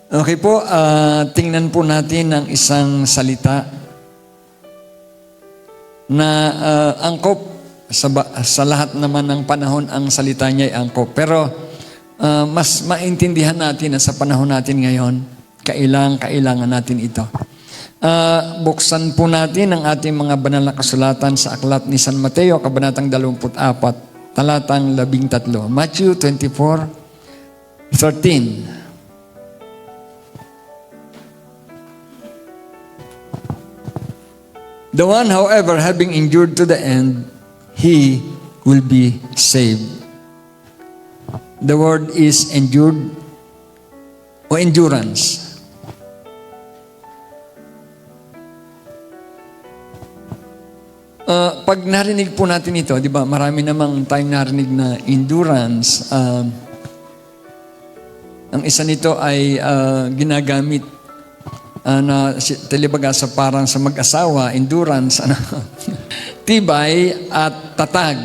Okay po, tingnan po natin ang isang salita na angkop. Sa lahat naman ng panahon, ang salita niya ay angkop. Pero mas maintindihan natin na sa panahon natin ngayon, kailangan natin ito. Buksan po natin ang ating mga banal na kasulatan sa aklat ni San Mateo, kabanatang 24, talatang 13. Matthew 24:13. The one, however, having endured to the end, he will be saved. The word is endured o endurance. Pag narinig po natin ito, di ba, marami namang tayong narinig na endurance. Ang isa nito ay ginagamit na talibaga sa parang sa mag-asawa, endurance, tibay at tatag.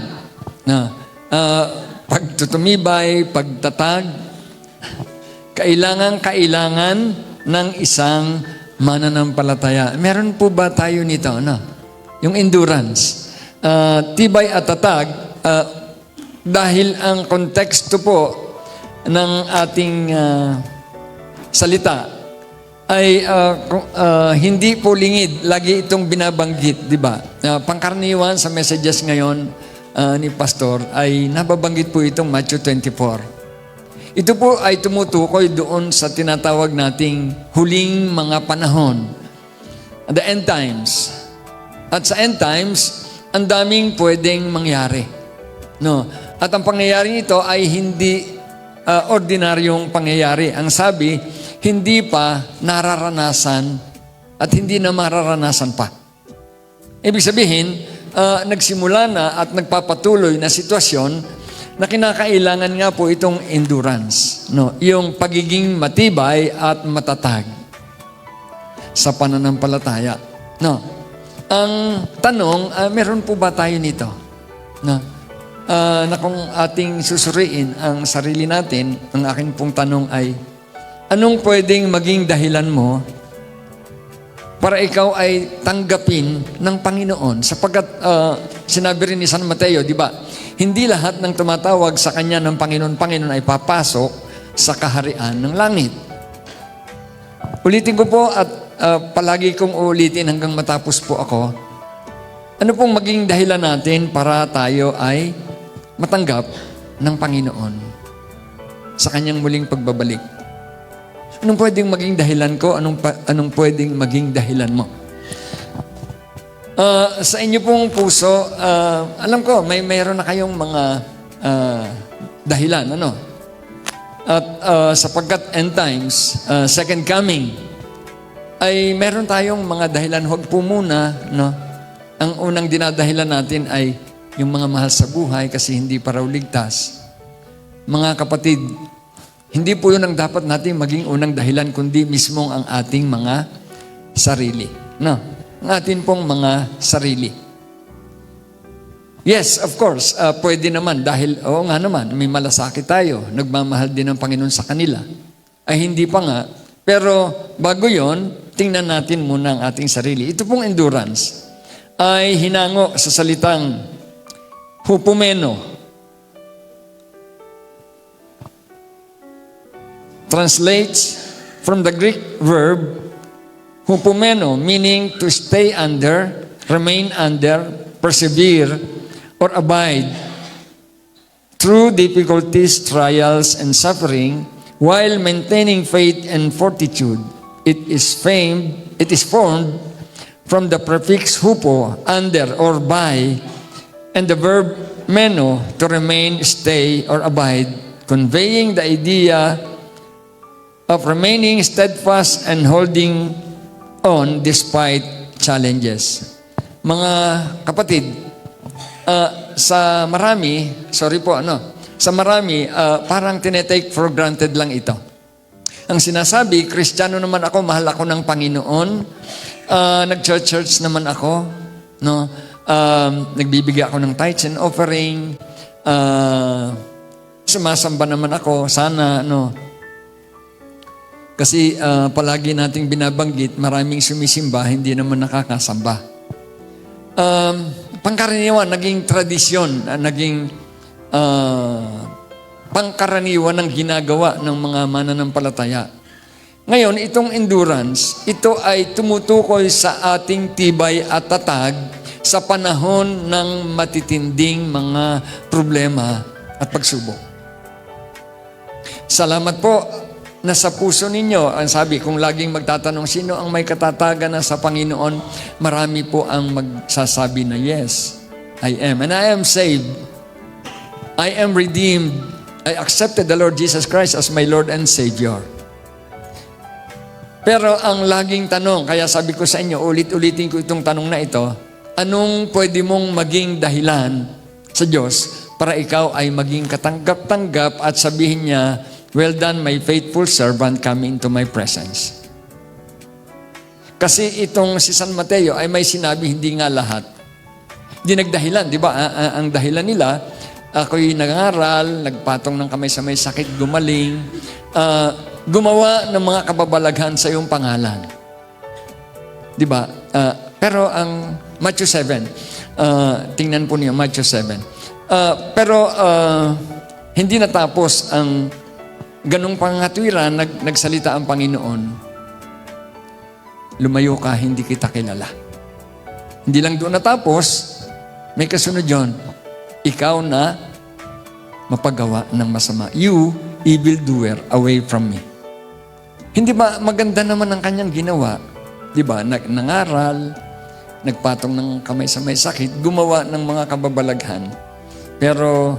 Pagtutumibay, pagtatag, kailangan ng isang mananampalataya. Meron po ba tayo nito? Yung endurance. Tibay at tatag, dahil ang konteksto po ng ating salita ay hindi po lingid. Lagi itong binabanggit, di ba? Pangkaraniwan sa messages ngayon ni Pastor ay nababanggit po itong Matthew 24. Ito po ay tumutukoy doon sa tinatawag nating huling mga panahon. The end times. At sa end times, ang daming pwedeng mangyari. At ang pangyayari nito ay hindi ordinaryong pangyayari. Ang sabi, hindi pa nararanasan at hindi na mararanasan pa. Ibig sabihin, nagsimula na at nagpapatuloy na sitwasyon na kinakailangan nga po itong endurance. Yung pagiging matibay at matatag sa pananampalataya. Ang tanong, meron po ba tayo nito? Na kung ating susuriin ang sarili natin, ang aking pong tanong ay, anong pwedeng maging dahilan mo para ikaw ay tanggapin ng Panginoon? Sapagkat sinabi rin ni San Mateo, di ba, hindi lahat ng tumatawag sa Kanya ng Panginoon ay papasok sa kaharian ng langit. Ulitin ko po at palagi kong uulitin hanggang matapos po ako. Ano pong maging dahilan natin para tayo ay matanggap ng Panginoon sa Kanyang muling pagbabalik? Anong pwedeng maging dahilan ko? Anong pwedeng maging dahilan mo? Sa inyo pong puso, alam ko, mayroon na kayong mga dahilan. At sapagkat end times, second coming, ay meron tayong mga dahilan. Huwag po muna, ang unang dinadahilan natin ay yung mga mahal sa buhay kasi hindi pa raw ligtas. Mga kapatid, hindi po yun ang dapat natin maging unang dahilan, kundi mismong ang ating mga sarili. Ang ating pong mga sarili. Yes, of course, pwede naman dahil, oo nga naman, may malasakit tayo, nagmamahal din ng Panginoon sa kanila. Ay hindi pa nga, pero bago yon, tingnan natin muna ang ating sarili. Ito pong endurance ay hinango sa salitang hupomeno. Translates from the Greek verb hupomeno, meaning to stay under, remain under, persevere, or abide through difficulties, trials, and suffering while maintaining faith and fortitude. It is formed from the prefix hupo, under or by, and the verb meno, to remain, stay, or abide, conveying the idea of remaining steadfast and holding on despite challenges. Mga kapatid, sa marami, parang tinetake for granted lang ito. Ang sinasabi, Kristiyano naman ako, mahal ako ng Panginoon, nag-church naman ako, nagbibigay ako ng tithes and offering, sumasamba naman ako, sana, Kasi palagi nating binabanggit, maraming sumisimba, hindi naman nakakasamba. Pangkaraniwan, naging tradisyon, naging pangkaraniwan ng ginagawa ng mga mananampalataya. Ngayon, itong endurance, ito ay tumutukoy sa ating tibay at tatag sa panahon ng matitinding mga problema at pagsubok. Salamat po na sa puso ninyo, ang sabi, kung laging magtatanong, sino ang may katatagan na sa Panginoon, marami po ang magsasabi na, yes, I am. And I am saved. I am redeemed. I accepted the Lord Jesus Christ as my Lord and Savior. Pero ang laging tanong, kaya sabi ko sa inyo, ulit-ulitin ko itong tanong na ito, anong pwede mong maging dahilan sa Diyos para ikaw ay maging katanggap-tanggap at sabihin niya, well done, my faithful servant, come into my presence. Kasi itong si San Mateo ay may sinabi, hindi nga lahat. Hindi nagdahilan, di ba? Ang dahilan nila, ako'y nag-aral, nagpatong ng kamay sa may sakit, gumaling, gumawa ng mga kababalaghan sa iyong pangalan. Di ba? Pero ang Matthew 7, tingnan po niyo, Matthew 7. Pero hindi natapos ang ganong pangatwiran, nagsalita ang Panginoon, lumayo ka, hindi kita kilala. Hindi lang doon natapos, may kasunod yun, ikaw na mapagawa ng masama. You, evildoer, away from me. Hindi ba maganda naman ang kanyang ginawa? Di ba? Nangaral, nagpatong ng kamay sa may sakit, gumawa ng mga kababalaghan, pero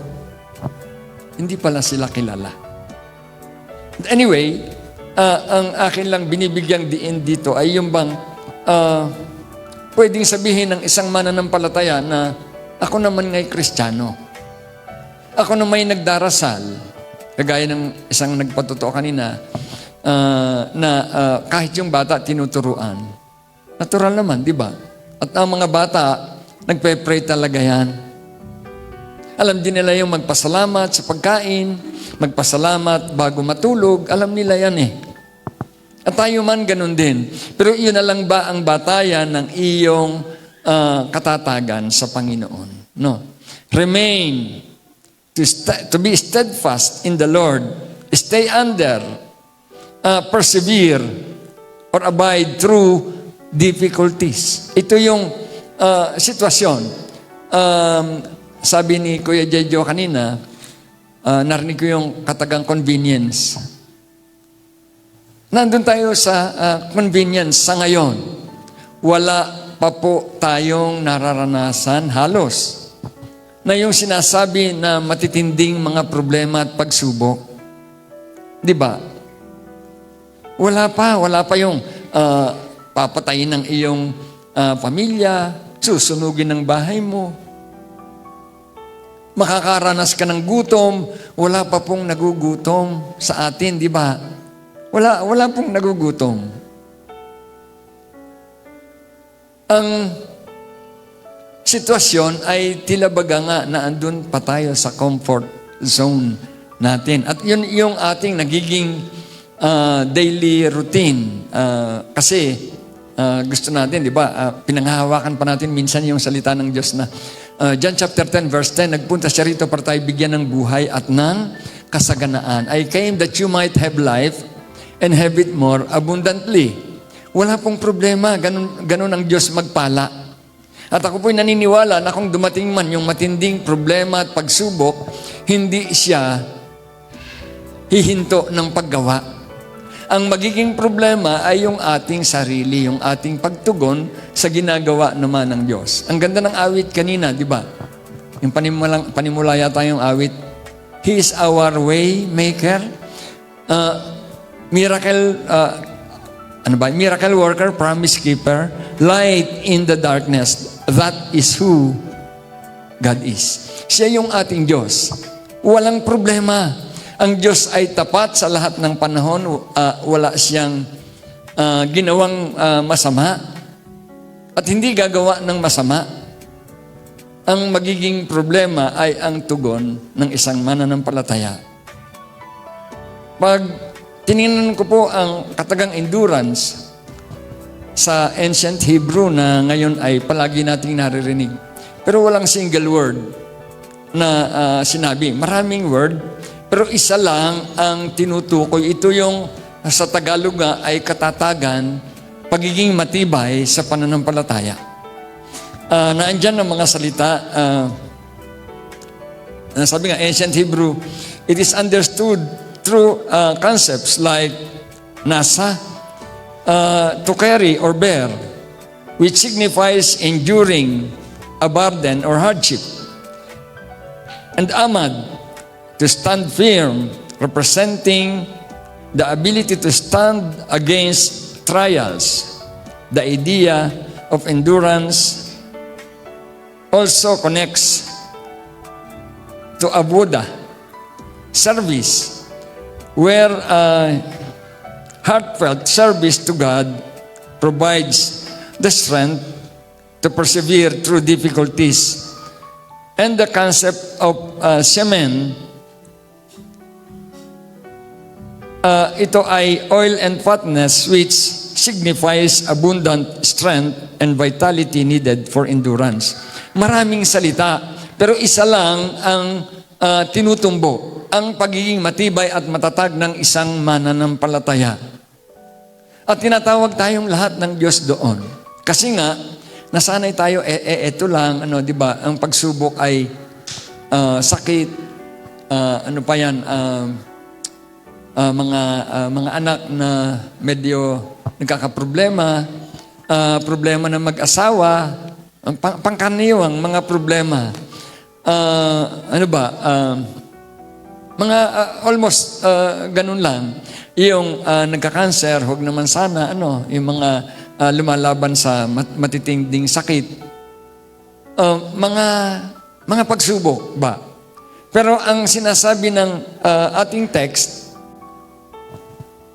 hindi pala sila kilala. Anyway, ang akin lang binibigyang diin dito ay yung bang pwedeng sabihin ng isang mananampalataya na ako naman nga'y Kristiyano. Ako naman ay nagdarasal. Kagaya ng isang nagpatotoo kanina na kahit yung bata tinuturuan. Natural naman, di ba? At ang mga bata, nagpe-pray talaga yan. Alam din nila yung magpasalamat sa pagkain, magpasalamat bago matulog. Alam nila yan eh. At tayo man ganun din. Pero iyon na lang ba ang batayan ng iyong katatagan sa Panginoon? No. Remain, to be steadfast in the Lord, stay under, persevere, or abide through difficulties. Ito yung sitwasyon. Sabi ni Kuya Jejo kanina, narinig ko yung katagang convenience. Nandun tayo sa convenience sa ngayon. Wala pa po tayong nararanasan halos na yung sinasabi na matitinding mga problema at pagsubok. Di ba? Wala pa yung papatayin ng iyong pamilya, susunugin ng bahay mo. Makakaranas ka ng gutom, wala pa pong nagugutom sa atin, di ba? Wala pong nagugutom. Ang sitwasyon ay tila baga nga na andun pa tayo sa comfort zone natin. At yun yung ating nagiging daily routine. Kasi gusto natin, di ba? Pinanghahawakan pa natin minsan yung salita ng Diyos na John chapter 10 verse 10, nagpunta siya rito para tayo bigyan ng buhay at ng kasaganaan. I came that you might have life and have it more abundantly. Wala pong problema, ganun ang Diyos magpala. At ako po'y naniniwala na kung dumating man yung matinding problema at pagsubok, hindi siya hihinto ng paggawa. Ang magiging problema ay yung ating sarili, yung ating pagtugon sa ginagawa naman ng Diyos. Ang ganda ng awit kanina, di ba? Yung panimula yata yung awit, He is our way maker, miracle worker, promise keeper, light in the darkness. That is who God is. Siya yung ating Diyos. Walang problema. Ang Diyos ay tapat sa lahat ng panahon. Wala siyang ginawang masama. At hindi gagawa ng masama. Ang magiging problema ay ang tugon ng isang mananampalataya. Pag tinignan ko po ang katagang endurance sa ancient Hebrew na ngayon ay palagi nating naririnig. Pero walang single word na sinabi. Maraming word, pero isa lang ang tinutukoy. Ito yung sa Tagalog nga ay katatagan, pagiging matibay sa pananampalataya. Naandyan ang mga salita, sabi nga, ancient Hebrew, it is understood through concepts like nasa, to carry or bear, which signifies enduring a burden or hardship. And amad, to stand firm, representing the ability to stand against trials. The idea of endurance also connects to avoda, service, where heartfelt service to God provides the strength to persevere through difficulties. And the concept of shemen, ito ay oil and fatness, which signifies abundant strength and vitality needed for endurance. Maraming salita, pero isa lang ang tinutumbo, ang pagiging matibay at matatag ng isang mananampalataya. At tinatawag tayong lahat ng Diyos doon. Kasi nga, nasanay tayo, ito lang, di ba, ang pagsubok ay sakit, mga anak na medyo nagkakaproblema, problema ng mag-asawa, pangkaraniwang mga problema. Mga almost ganun lang. Yung nagka-cancer, huwag naman sana, yung mga lumalaban sa matitinding sakit. Mga pagsubok ba? Pero ang sinasabi ng ating text,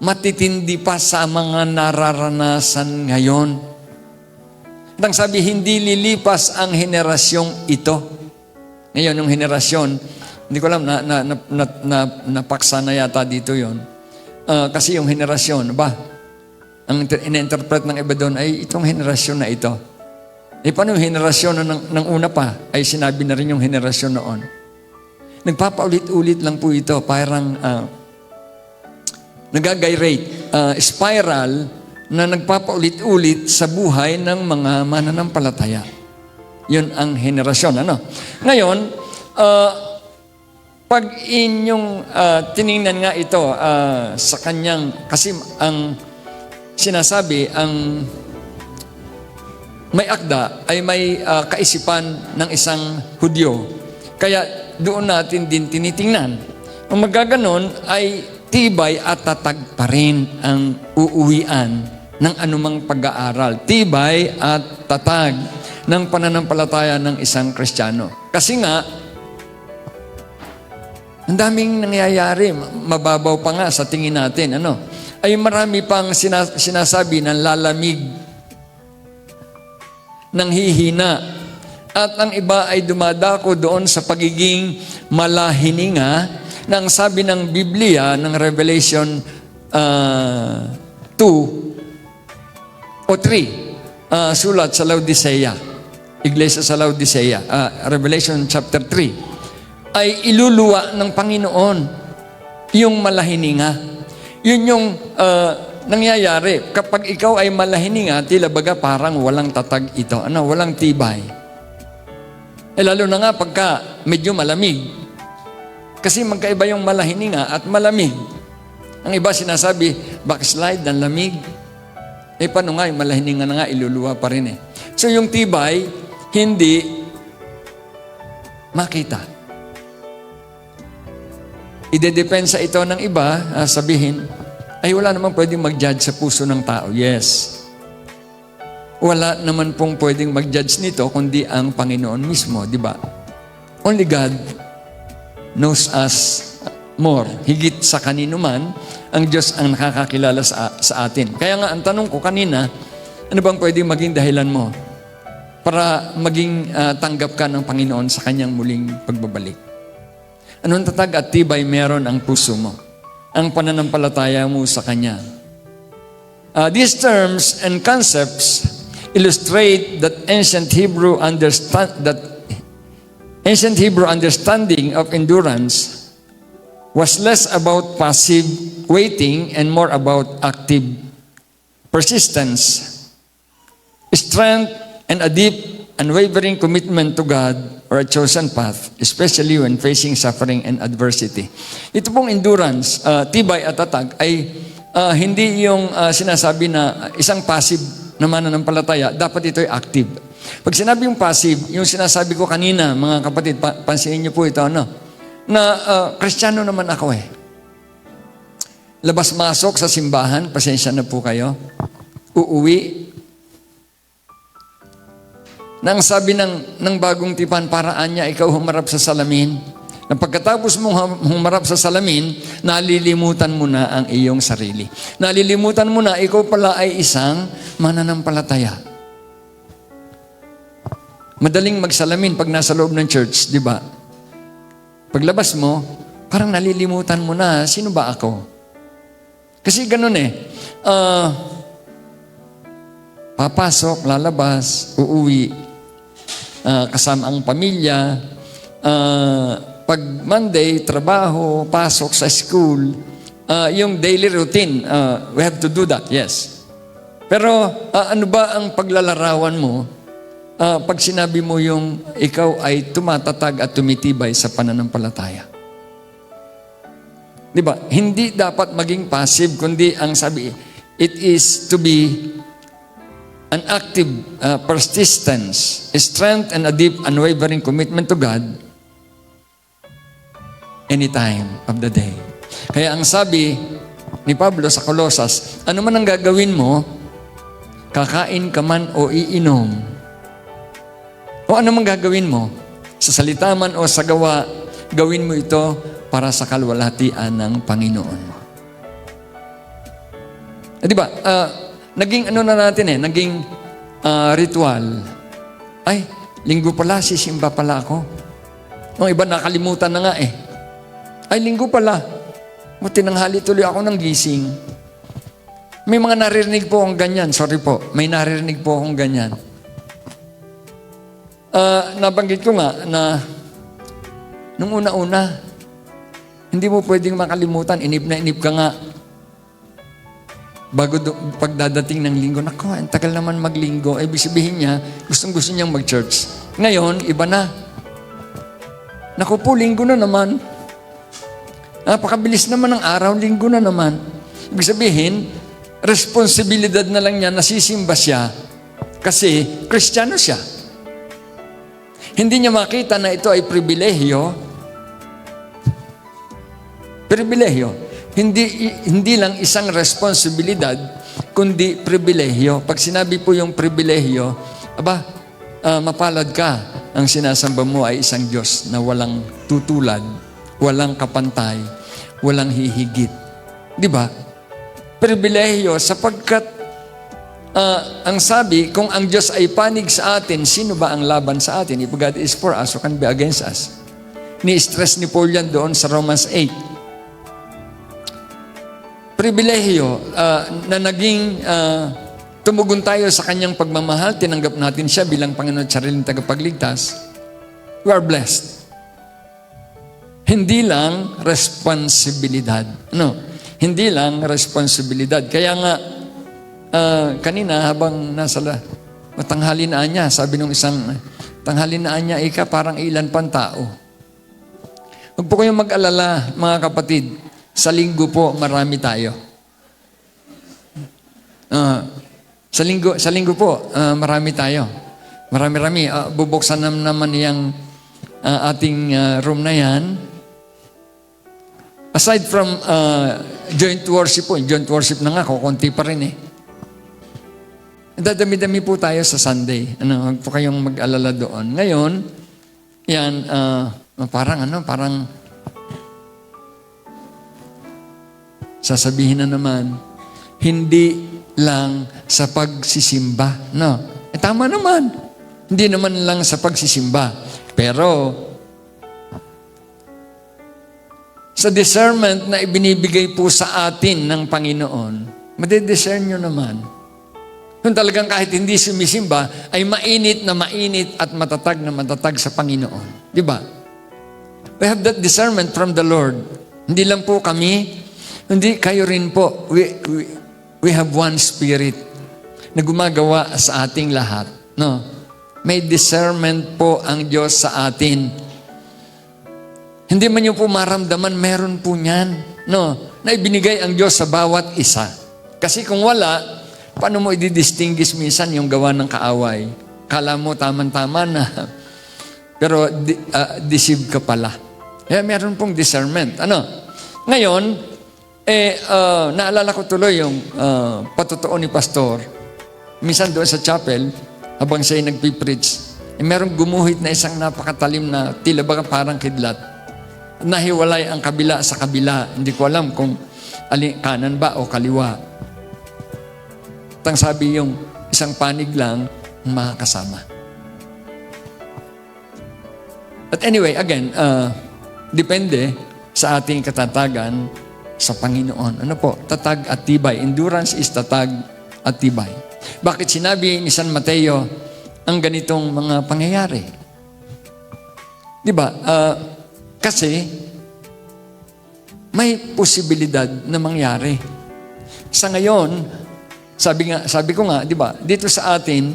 matitindi pa sa mga nararanasan ngayon. Nang sabi, hindi lilipas ang henerasyong ito. Ngayon, yung henerasyon, hindi ko alam, napaksa na yata dito yon. Kasi yung henerasyon, ang ina-interpret ng iba doon ay itong henerasyon na ito. Paano yung henerasyon ng una pa ay sinabi na rin yung henerasyon noon? Nagpapaulit-ulit lang po ito, parang nagagyrate, spiral na nagpapaulit-ulit sa buhay ng mga mananampalataya. Yun ang henerasyon. Ngayon, pag inyong tiningnan nga ito sa kanyang, kasi ang sinasabi, ang may akda ay may kaisipan ng isang Hudyo. Kaya doon natin din tinitingnan. Ang magaganon ay tibay at tatag pa rin ang uuwian ng anumang pag-aaral. Tibay at tatag ng pananampalataya ng isang Kristiyano. Kasi nga, ang daming nangyayari, mababaw pa nga sa tingin natin, ay marami pang sinasabi ng lalamig, ng hihina, at ang iba ay dumadako doon sa pagiging malahininga, na ang sabi ng Biblia, ng Revelation 2 o 3, sulat sa Laodicea, Iglesia sa Laodicea, Revelation chapter 3, ay iluluwa ng Panginoon yung malahininga. Yun yung nangyayari. Kapag ikaw ay malahininga, tila baga parang walang tatag ito. Walang tibay. Lalo na nga pagka medyo malamig. Kasi magkaiba yung malahininga at malamig. Ang iba sinasabi, backslide ng lamig. Paano nga yung malahininga na nga, iluluwa pa rin . So yung tibay, hindi makita. Idedepensa ito ng iba, sabihin, ay wala naman pwedeng mag-judge sa puso ng tao. Yes. Wala naman pong pwedeng mag-judge nito, kundi ang Panginoon mismo, di ba? Only God knows us more. Higit sa kanino man, ang Diyos ang nakakakilala sa atin. Kaya nga, ang tanong ko kanina, ano bang pwedeng maging dahilan mo para maging tanggap ka ng Panginoon sa kanyang muling pagbabalik? Anong tatag at tibay meron ang puso mo? ang pananampalataya mo sa Kanya. These terms and concepts illustrate that ancient Hebrew understanding of endurance was less about passive waiting and more about active persistence, strength, and a deep, unwavering commitment to God or a chosen path, especially when facing suffering and adversity. Ito pong endurance, tibay at tatag, ay hindi yung sinasabi na isang passive na mananampalataya, dapat ito ay active. Pag sinabi yung passive, yung sinasabi ko kanina, mga kapatid, pansinin niyo po ito, na Kristiyano naman ako eh. Labas-masok sa simbahan, pasensya na po kayo. Uuwi. Nang sabi ng bagong tipan, paraan niya, ikaw humarap sa salamin. Na pagkatapos mong humarap sa salamin, nalilimutan mo na ang iyong sarili. Nalilimutan mo na, ikaw pala ay isang mananampalataya. Madaling magsalamin pag nasa loob ng church, di ba? Paglabas mo, parang nalilimutan mo na, sino ba ako? Kasi ganun eh. Papasok, lalabas, uuwi, kasama ang pamilya, pag Monday, trabaho, pasok sa school, yung daily routine, we have to do that, yes. Pero ano ba ang paglalarawan mo pag sinabi mo yung ikaw ay tumatatag at tumitibay sa pananampalataya? Di ba? Hindi dapat maging passive, kundi ang sabi, it is to be an active persistence, strength, and a deep, unwavering commitment to God any time of the day. Kaya ang sabi ni Pablo sa Colosas, ano man ang gagawin mo, kakain ka man o iinom, o ano man gagawin mo, sa salita man o sa gawa, gawin mo ito para sa kalwalhatian ng Panginoon mo. Di ba? Naging ano na natin naging ritual. Ay, linggo pala, sisimba pala ako. O iba nakalimutan na nga Ay, linggo pala. Tinanghali tuloy ako ng gising. May mga naririnig po akong ganyan. Sorry po. May naririnig po akong ganyan. Nabanggit ko nga na nung una-una, hindi mo pwedeng makalimutan. Inip na inip ka nga. Bago pagdadating ng linggo, naku, ang tagal naman maglinggo. Ibig sabihin niya, gustong-gusto niyang mag-church. Ngayon, iba na. Naku po, linggo na naman. Napakabilis naman ng araw, linggo na naman. Ibig sabihin, responsibilidad na lang niya, nasisimba siya kasi Kristiyano siya. Hindi niya makita na ito ay pribilehyo. Pribilehyo. Hindi lang isang responsibilidad, kundi pribilehyo. Pag sinabi po yung pribilehyo, mapalad ka. Ang sinasamba mo ay isang Diyos na walang tutulad, walang kapantay, walang hihigit. Di ba? Pribilehyo sapagkat ang sabi, kung ang Diyos ay panig sa atin, sino ba ang laban sa atin? If God is for us, who can be against us? Ni-stress ni Paul yan doon sa Romans 8. Pribilehyo na naging tumugon tayo sa kanyang pagmamahal, tinanggap natin siya bilang Panginoon at sariling tagapagligtas. We are blessed. Hindi lang responsibilidad. Hindi lang responsibilidad. Kaya nga, kanina habang nasa matanghalinaan niya, sabi nung isang tanghalinaan niya, parang ilan pang tao. Huwag po kayong mag-alala, mga kapatid. Sa linggo po, marami tayo. Sa linggo po, marami tayo. Marami-rami. Bubuksan naman yung ating room na yan. Aside from joint worship po, joint worship na nga, kukunti pa rin Dadami-dami po tayo sa Sunday. Huwag po kayong mag-alala doon. Ngayon, yan, parang sasabihin na naman, hindi lang sa pagsisimba. Tama naman. Hindi naman lang sa pagsisimba. Pero, sa discernment na ibinibigay po sa atin ng Panginoon, madidiscern nyo naman. Kung talagang kahit hindi sumisimba, ay mainit at matatag na matatag sa Panginoon. Di ba? We have that discernment from the Lord. Hindi lang po kami, hindi kayo rin po. We have one Spirit na gumagawa sa ating lahat. No? May discernment po ang Diyos sa atin. Hindi man nyo po maramdaman, meron po niyan. No? Na ibinigay ang Diyos sa bawat isa. Kasi kung wala, paano mo i-distinguish minsan yung gawa ng kaaway? Kala mo tama-tama na, pero deceive ka pala. Kaya meron pong discernment. Ano? Ngayon, naalala ko tuloy yung patotoo ni Pastor. Minsan doon sa chapel, habang siya'y nagpipreach, merong gumuhit na isang napakatalim na tila ba parang kidlat. Nahiwalay ang kabila sa kabila. Hindi ko alam kung kanan ba o kaliwa. Tang sabi yung isang panig lang makakasama. But anyway, again, depende sa ating katatagan sa Panginoon. Ano po? Tatag at tibay. Endurance is tatag at tibay. Bakit sinabi ni San Mateo ang ganitong mga pangyayari? Di ba? Kasi may posibilidad na mangyari. Sa ngayon, sabi ko nga, di ba, dito sa atin,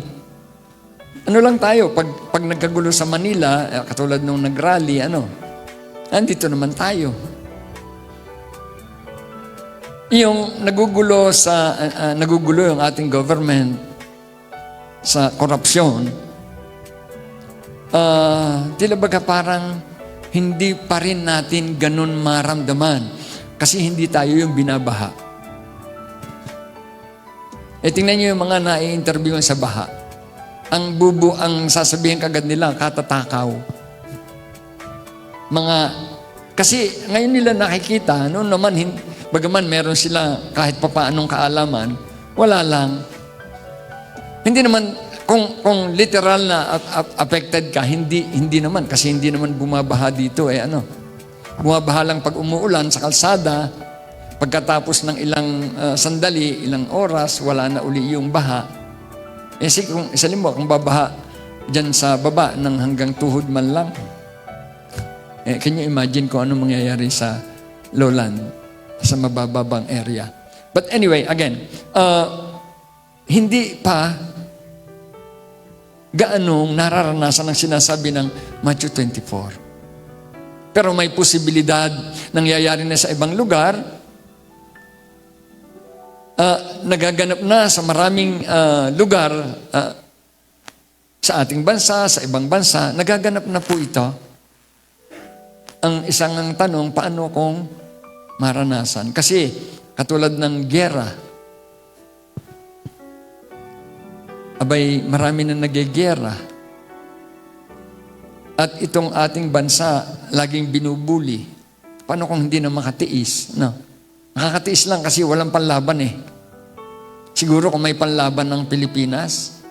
ano lang tayo, pag nagkagulo sa Manila, katulad nung nag-rally, andito naman tayo. Yung nagugulo yung ating government sa korupsyon, tila baga parang hindi pa rin natin ganun maramdaman kasi hindi tayo yung binabaha. Tingnan niyo yung mga nai-interview sa baha. Ang sasabihin kagad nila, katatakaw. Kasi ngayon nila nakikita, noon naman, bagaman meron sila kahit papaanong kaalaman, wala lang. Hindi naman, kung literal na affected ka, hindi naman. Kasi hindi naman bumabaha dito. Bumabaha lang pag umuulan sa kalsada, pagkatapos ng ilang sandali, ilang oras, wala na uli yung baha. Kung babaha dyan sa baba ng hanggang tuhod man lang, can you imagine kung ano mangyayari sa lowland, sa mabababang area? But anyway, again, hindi pa gaanong nararanasan ang sinasabi ng Matthew 24. Pero may posibilidad nangyayari na sa ibang lugar, nagaganap na sa maraming lugar sa ating bansa, sa ibang bansa, nagaganap na po ito. Ang isang tanong, paano kung maranasan? Kasi katulad ng giyera, abay marami na nagigiyera. At itong ating bansa, laging binubuli. Paano kung hindi na makatiis? No? Nakakatiis lang kasi walang panlaban eh. Siguro kung may panlaban ng Pilipinas,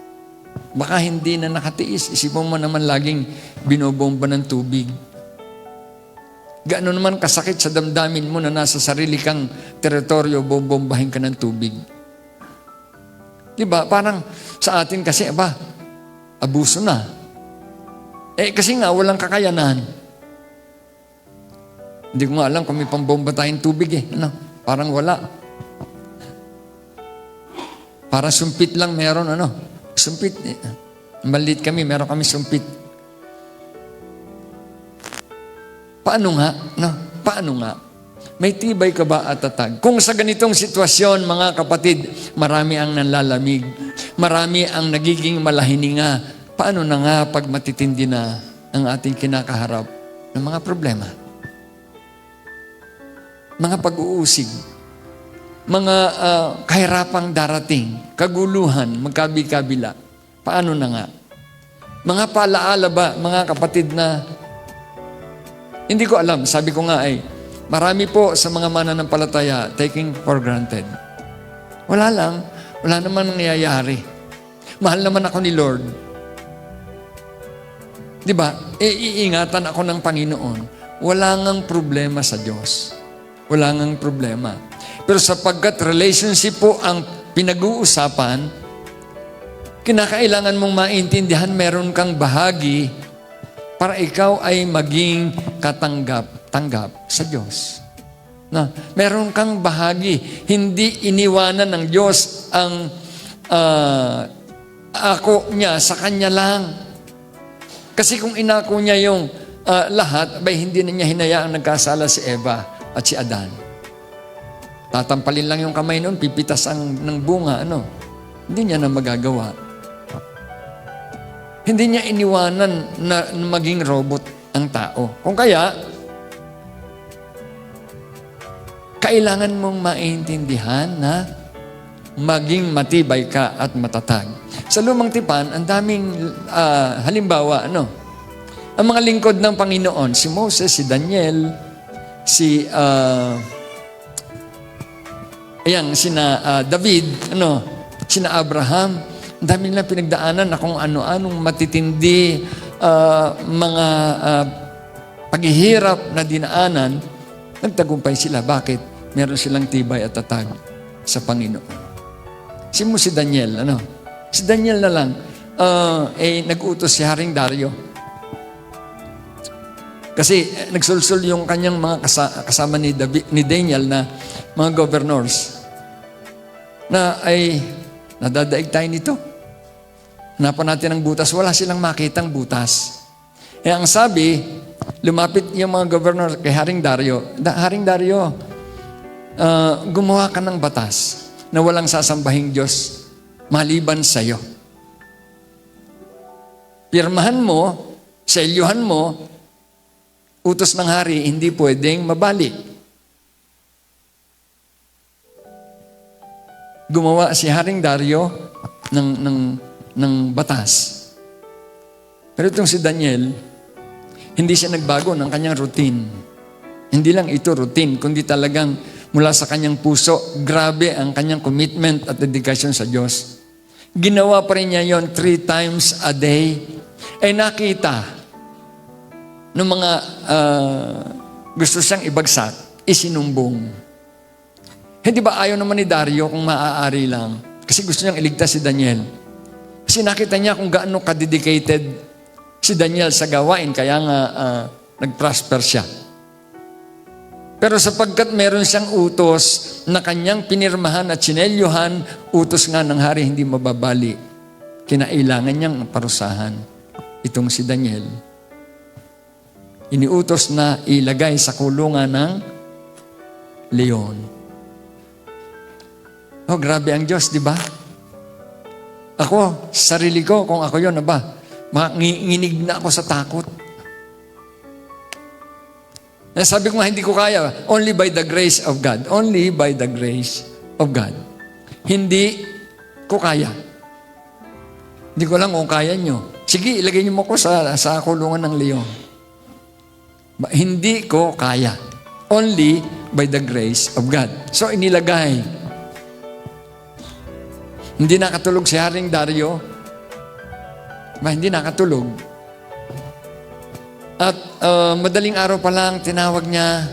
baka hindi na nakatiis. Isipin mo naman laging binobomba ng tubig. Gaano naman kasakit sa damdamin mo na nasa sarili kang teritoryo, bobombahin ka ng tubig. Diba? Parang sa atin kasi, abuso na. Kasi nga, walang kakayanan. Hindi ko nga alam kung may pambomba tayong tubig eh. Parang wala. Parang sumpit lang meron, Sumpit. Maliit kami, meron kami sumpit. Paano nga? Paano nga? May tibay ka ba at tatag? Kung sa ganitong sitwasyon, mga kapatid, marami ang nanlalamig. Marami ang nagiging malahininga. Paano na nga pag matitindi na ang ating kinakaharap ng mga problema? Mga pag-uusig. Mga kahirapang darating. Kaguluhan, magkabi-kabila. Paano na nga? Mga paalaala ba, mga kapatid na hindi ko alam. Sabi ko nga marami po sa mga mananampalataya taking for granted. Wala lang. Wala naman nangyayari. Mahal naman ako ni Lord. Diba? Iingatan ako ng Panginoon. wala ngang problema sa Diyos. Wala ngang problema. Pero sapagkat relationship po ang pinag-uusapan, kinakailangan mong maintindihan meron kang bahagi para ikaw ay maging katanggap-tanggap sa Diyos. Na, meron kang bahagi. Hindi iniwanan ng Diyos ang ako niya sa Kanya lang. Kasi kung inako niya yung lahat, hindi na niya hinayaang nagkasala si Eva at si Adan. Tatampalin lang yung kamay noon, pipitas ng bunga, Hindi niya na magagawa. Hindi niya iniwanan na maging robot ang tao. Kung kaya, kailangan mong maintindihan na maging matibay ka at matatag. Sa Lumang Tipan, ang daming halimbawa, ang mga lingkod ng Panginoon, si Moses, si Daniel, sina David, sina Abraham, ang dami nilang pinagdaanan na kung ano-anong matitindi mga paghihirap na dinaanan, nagtagumpay sila. Bakit? Meron silang tibay at tatag sa Panginoon. Si Daniel, Si Daniel na lang, nag-utos si Haring Dario. Kasi nagsulsul yung kanyang mga kasama ni Daniel na mga governors na ay nadadaig tayo nito. Hanapan natin ang butas. Wala silang makitang butas. Ang sabi, lumapit yung mga governor kay Haring Dario. Haring Dario, gumawa ka ng batas na walang sasambahing Diyos maliban sa iyo. Pirmahan mo, selyuhan mo, utos ng hari, hindi pwedeng mabali. Gumawa si Haring Dario ng batas. Pero itong si Daniel, hindi siya nagbago ng kanyang routine. Hindi lang ito routine, kundi talagang mula sa kanyang puso, grabe ang kanyang commitment at dedikasyon sa Diyos. Ginawa pa rin niya yon 3 times a day. Ay nakita ng mga gusto siyang ibagsak, isinumbong. Hindi ba ayaw naman ni Dario kung maaari lang? Kasi gusto niyang iligtas si Daniel. Kasi nakita niya kung gaano ka-dedicated si Daniel sa gawain, kaya nga nag-prosper siya. Pero sapagkat meron siyang utos na kanyang pinirmahan at sinelyuhan, utos nga ng hari hindi mababali. Kinailangan niyang parusahan itong si Daniel. Iniutos na ilagay sa kulungan ng leon. Oh, grabe ang Diyos, di ba? Ako, sarili ko, kung ako yun, manginginig na ako sa takot. Sabi ko nga, hindi ko kaya. Only by the grace of God. Only by the grace of God. Hindi ko kaya. Hindi ko lang kung kaya nyo. Sige, ilagay nyo mo ko sa kulungan ng leon. Hindi ko kaya. Only by the grace of God. So, inilagay. Hindi nakatulog si Haring Dario. Hindi nakatulog. At madaling araw pa lang, tinawag niya,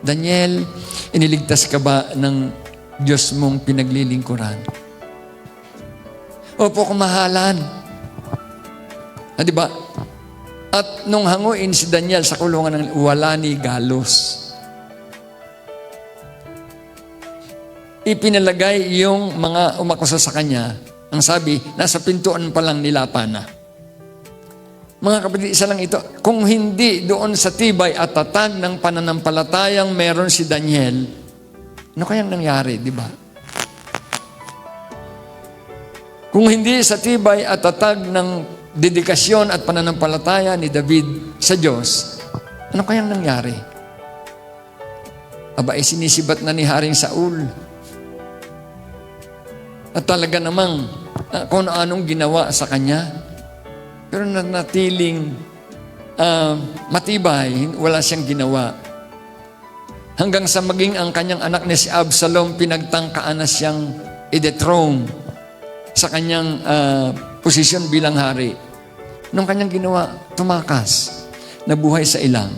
Daniel, iniligtas ka ba ng Diyos mong pinaglilingkuran? Opo, kamahalan. Diba? At nung hanguin si Daniel sa kulungan ng wala ni galos, ipinalagay yung mga umakusa sa kanya. Ang sabi, nasa pintuan pa lang nilapa na. Mga kapatid, isa lang ito. Kung hindi doon sa tibay at tatag ng pananampalatayang meron si Daniel, ano kayang nangyari, di ba? Kung hindi sa tibay at tatag ng dedikasyon at pananampalataya ni David sa Diyos, ano kayang nangyari? Sinisibat na ni Haring Saul. At talaga namang kung anong ginawa sa kanya, pero natiling matibay, wala siyang ginawa. Hanggang sa maging ang kanyang anak na si Absalom, pinagtangkaan na siyang i-dethrone sa kanyang posisyon bilang hari. Nung kanyang ginawa, tumakas, nabuhay sa ilang.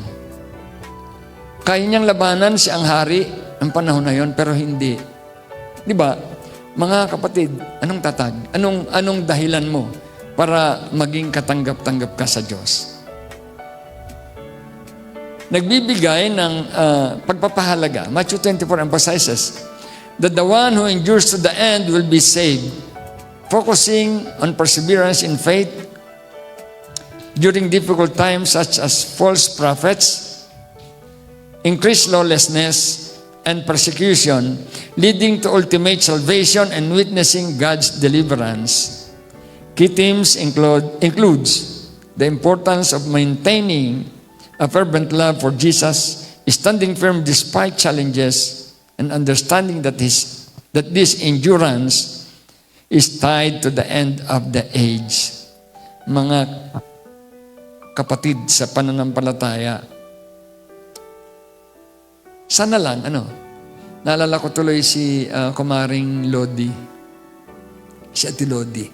Kaya niyang labanan siyang hari ng panahon na yon, pero hindi. Di ba? Mga kapatid, anong tatag? Anong dahilan mo para maging katanggap-tanggap ka sa Diyos? Nagbibigay ng pagpapahalaga. Matthew 24 emphasizes that the one who endures to the end will be saved, focusing on perseverance in faith during difficult times such as false prophets, increased lawlessness, and persecution, leading to ultimate salvation and witnessing God's deliverance. Key themes includes the importance of maintaining a fervent love for Jesus, standing firm despite challenges, and understanding that this endurance is tied to the end of the age. Mga kapatid sa pananampalataya, sana lang, naalala ko tuloy si Kumaring Lodi, si Ate Lodi.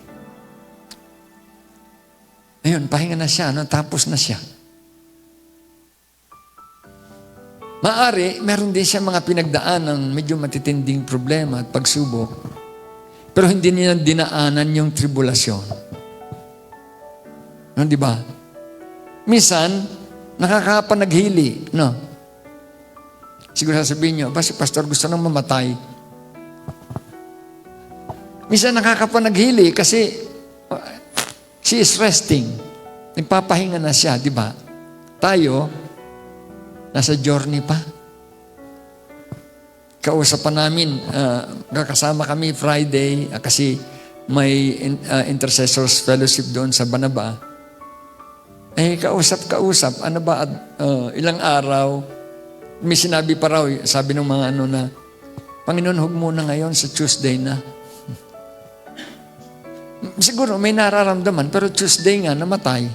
Ayun, pahinga na siya, tapos na siya. Maari, meron din siya mga pinagdaan ng medyo matitinding problema at pagsubok, pero hindi niya dinaanan yung tribulasyon. Di ba? Minsan, nakakapanaghili, Siguro sasabihin nyo, si pastor gusto nang mamatay. Minsan nakakapanaghili kasi she is resting. Nagpapahinga na siya, di ba? Tayo, nasa journey pa. Kausapan namin, kakasama kami Friday kasi may intercessors fellowship doon sa Banaba. Kausap, ilang araw, may sinabi pa raw, sabi ng mga na, Panginoon, huwag muna ngayon sa Tuesday na. Siguro may nararamdaman, pero Tuesday nga, namatay.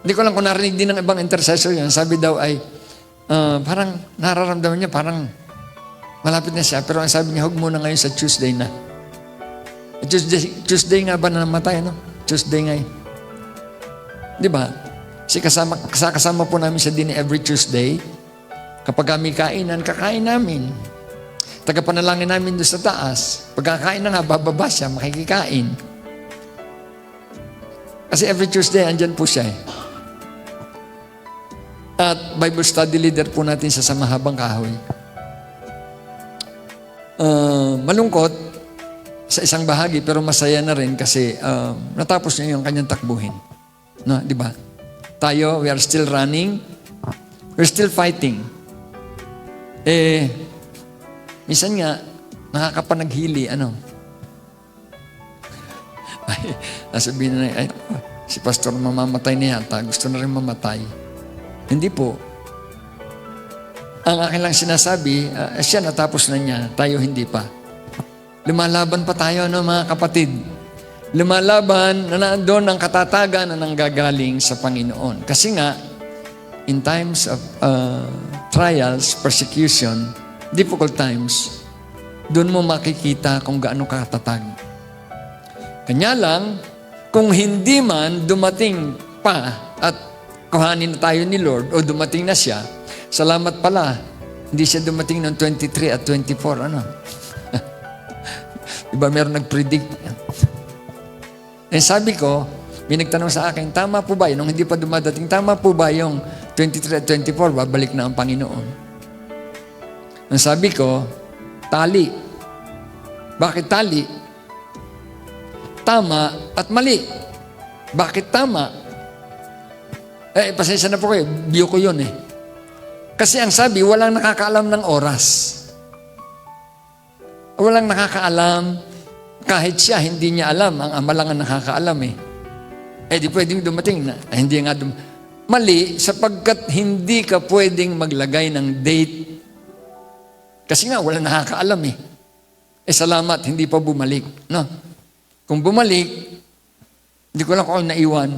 Hindi ko lang kung narinig din ng ibang intercessor yan. Sabi daw ay, parang nararamdaman niya, parang malapit na siya. Pero ang sabi niya, huwag muna ngayon sa Tuesday na. Tuesday nga ba na namatay, Tuesday nga eh. Di ba? Kasi kasama po namin siya din every Tuesday. Kapag kami kainan, kakain namin. Tagapanalangin namin doon sa taas. Pagkakain na nga, bababa siya, makikikain. Kasi every Tuesday, andyan po siya eh. At Bible study leader po natin sa Mahabang Kahoy. Malungkot sa isang bahagi, pero masaya na rin kasi natapos niya yung kanyang takbuhin. Di ba? Tayo, we are still running. We're still fighting. Minsan nga, nakakapanaghili, sabihin na, si pastor mamamatay na yata, gusto na rin mamatay. Hindi po. Ang akin lang sinasabi, siya natapos na niya, tayo hindi pa. Lumalaban pa tayo, mga kapatid. Lumalaban na nandoon ang katatagan na nanggagaling sa Panginoon. Kasi nga, in times of trials, persecution, difficult times, doon mo makikita kung gaano katatag. Kanya lang, kung hindi man dumating pa at kuhanin na tayo ni Lord o dumating na siya, salamat pala, hindi siya dumating ng 23 at 24, Diba meron nag-predict? Sabi ko, may nagtanong sa akin, tama po ba yun? Nung hindi pa dumadating, tama po ba yung 23 at 24, babalik na ang Panginoon? Ang sabi ko, tali. Bakit tali? Tama at mali. Bakit tama? Pasensya na po kayo, biyo ko yun Kasi ang sabi, walang nakakaalam ng oras. Walang nakakaalam. Kahit siya, hindi niya alam. Ang ama lang ang nakakaalam di pwedeng dumating na. Hindi nga mali, sapagkat hindi ka pwedeng maglagay ng date. Kasi nga, wala nakakaalam salamat, hindi pa bumalik. Kung bumalik, hindi ko lang kung naiwan.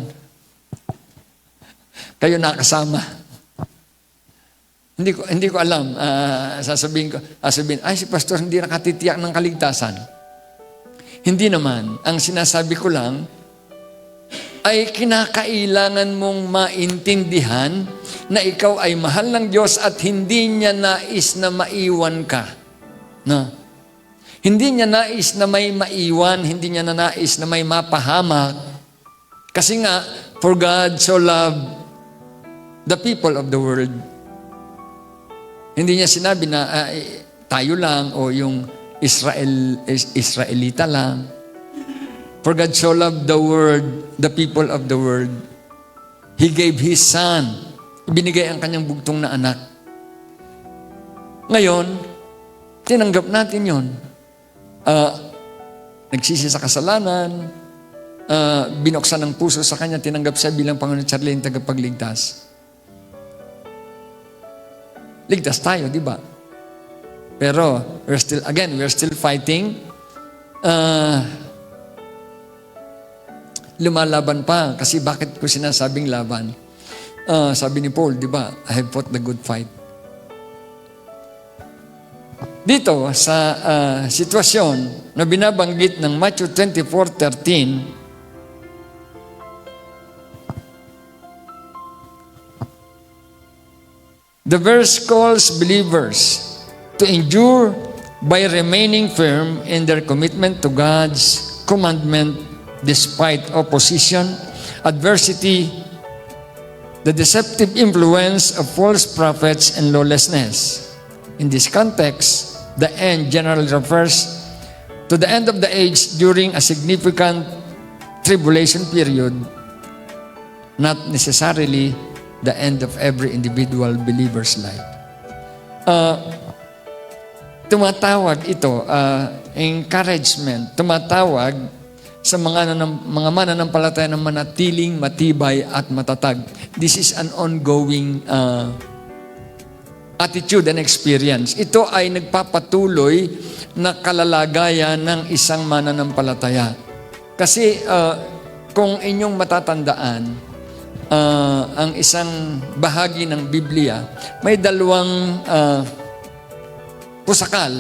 Kayo nakasama. Hindi ko alam. Sasabihin, ay si pastor hindi nakatitiyak ng kaligtasan. Hindi naman. Ang sinasabi ko lang, ay kinakailangan mong maintindihan na ikaw ay mahal ng Diyos at hindi niya nais na maiwan ka. No? Hindi niya nais na may maiwan, hindi niya nais na may mapahamak. Kasi nga, for God so loved the people of the world. Hindi niya sinabi na tayo lang o yung Israelita lang. For God so loved the world, the people of the world. He gave His Son. Ibinigay ang kanyang bugtong na anak. Ngayon, tinanggap natin yun. Nagsisi sa kasalanan, binuksan ang puso sa kanya, tinanggap siya bilang Panginoon at Sarili tagapagligtas. Ligtas tayo, di ba? Pero, we're still fighting. Lumalaban pa. Kasi bakit ko sinasabing laban? Sabi ni Paul, di ba? I have fought the good fight. Dito, sa sitwasyon na binabanggit ng Matthew 24:13, the verse calls believers to endure by remaining firm in their commitment to God's commandment despite opposition, adversity, the deceptive influence of false prophets and lawlessness. In this context, the end generally refers to the end of the age during a significant tribulation period, not necessarily the end of every individual believer's life. Tumatawag ito, encouragement, tumatawag sa mga mananampalataya na manatiling matibay at matatag. This is an ongoing attitude and experience. Ito ay nagpapatuloy na kalalagayan ng isang mananampalataya. Kasi kung inyong matatandaan, ang isang bahagi ng Biblia, may dalawang pusakal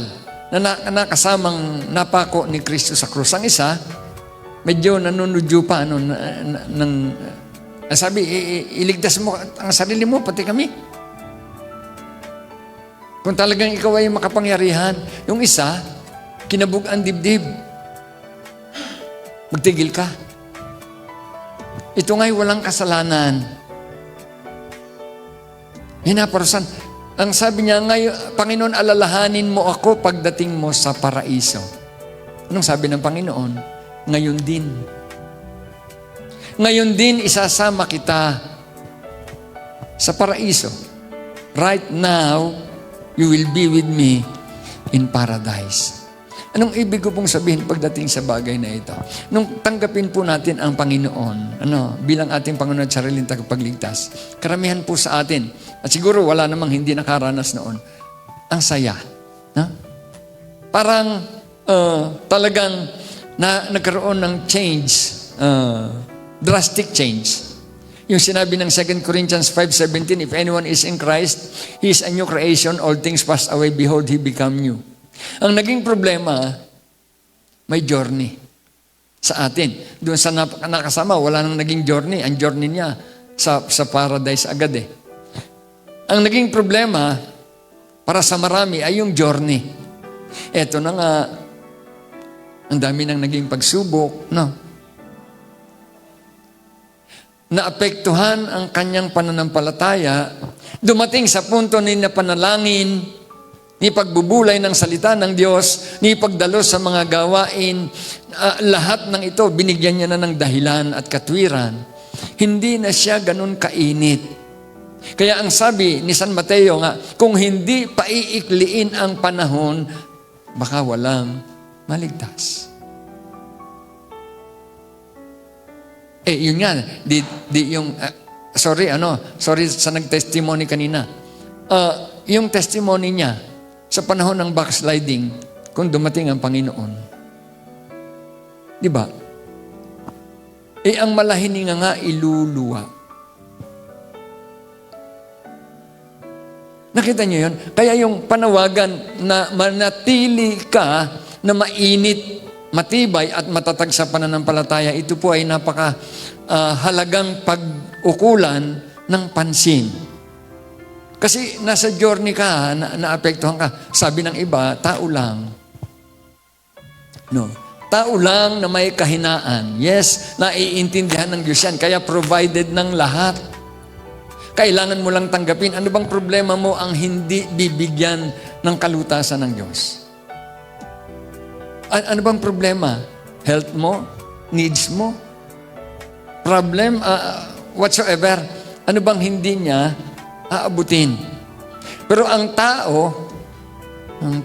na nakasamang napako ni Kristo sa krus. Ang isa, medyo nanunudyo pa, sabi, iligtas mo ang sarili mo, pati kami. Kung talagang ikaw ay makapangyarihan. Yung isa, kinabog ang dibdib. Magtigil ka. Ito nga'y walang kasalanan. Hinaparusan. Ang sabi niya, ngayon, Panginoon, alalahanin mo ako pagdating mo sa paraiso. Anong sabi ng Panginoon? Ngayon din. Ngayon din, isasama kita sa paraiso. Right now, you will be with me in paradise. Anong ibig ko pong sabihin pagdating sa bagay na ito? Nung tanggapin po natin ang Panginoon, bilang ating Panginoon at sariling tagapagligtas, karamihan po sa atin, at siguro wala namang hindi nakaranas noon, ang saya. Parang talagang nagkaroon ng change, drastic change. Yung sinabi ng 2 Corinthians 5:17, if anyone is in Christ, he is a new creation, all things passed away, behold, he become new. Ang naging problema, may journey sa atin. Doon sa nakasama, wala nang naging journey. Ang journey niya sa paradise agad eh. Ang naging problema, para sa marami, ay yung journey. Eto na nga, ang dami nang naging pagsubok, naapektuhan ang kanyang pananampalataya, dumating sa punto na panalangin, ni pagbubulay ng salita ng Diyos, ni pagdalo sa mga gawain, lahat ng ito, binigyan niya na ng dahilan at katwiran. Hindi na siya ganun kainit. Kaya ang sabi ni San Mateo nga, kung hindi paiikliin ang panahon, baka walang maligtas. Yun nga, sorry sa nag-testimony kanina. Yung testimony niya, sa panahon ng backsliding, kung dumating ang Panginoon. Di ba? Ang malahininga nga iluluwa. Nakita niyo yun? Kaya yung panawagan na manatili ka na mainit, matibay at matatag sa pananampalataya, ito po ay halagang pag-ukulan ng pansin. Kasi nasa journey ka, naapektuhan ka. Sabi ng iba, tao lang. No. Tao lang na may kahinaan. Yes, naiintindihan ng Diyos yan. Kaya provided ng lahat. Kailangan mo lang tanggapin. Ano bang problema mo ang hindi bibigyan ng kalutasan ng Diyos? Ano bang problema? Health mo? Needs mo? Problem? Whatsoever. Ano bang hindi niya aabutin? Pero ang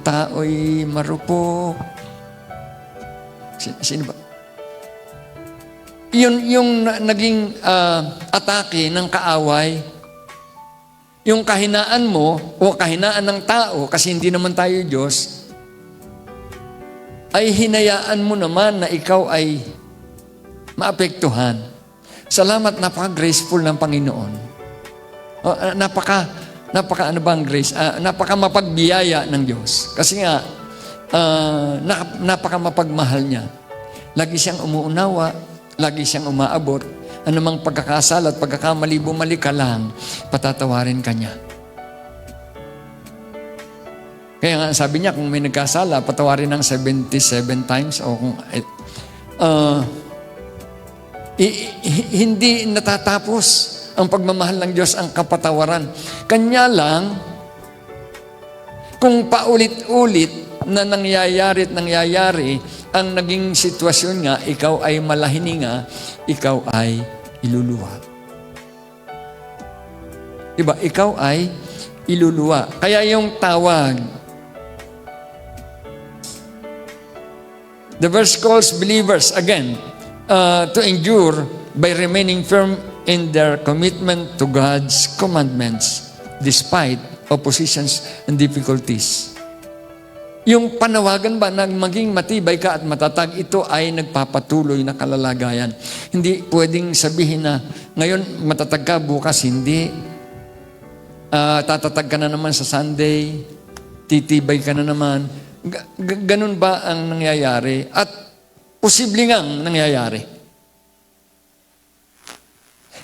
tao'y marupok. Sino ba? Yung naging atake ng kaaway, yung kahinaan mo o kahinaan ng tao, kasi hindi naman tayo Diyos, ay hinayaan mo naman na ikaw ay maapektuhan. Salamat, napaka-graceful ng Panginoon. Napaka ano bang grace? Napaka mapagbiyaya ng Diyos. Kasi nga, napaka mapagmahal niya. Lagi siyang umuunawa, lagi siyang umaabot. Anumang pagkakasala at pagkakamali, bumalik ka lang, patatawarin ka niya. Kaya nga sabi niya, kung may nagkasala, patawarin ng 77 times o kung hindi natatapos ang pagmamahal ng Diyos, ang kapatawaran. Kanya lang, kung paulit-ulit na nangyayari ang naging sitwasyon nga, ikaw ay malahininga, ikaw ay iluluwa. Diba? Ikaw ay iluluwa. Kaya yung tawag, the verse calls believers, again, to endure by remaining firm in their commitment to God's commandments despite oppositions and difficulties. Yung panawagan ba na maging matibay ka at matatag, ito ay nagpapatuloy na kalalagayan. Hindi pwedeng sabihin na ngayon matatag ka, bukas hindi. Tatatag ka na naman sa Sunday, titibay ka na naman. Ganun ba ang nangyayari? At posible ngang nangyayari.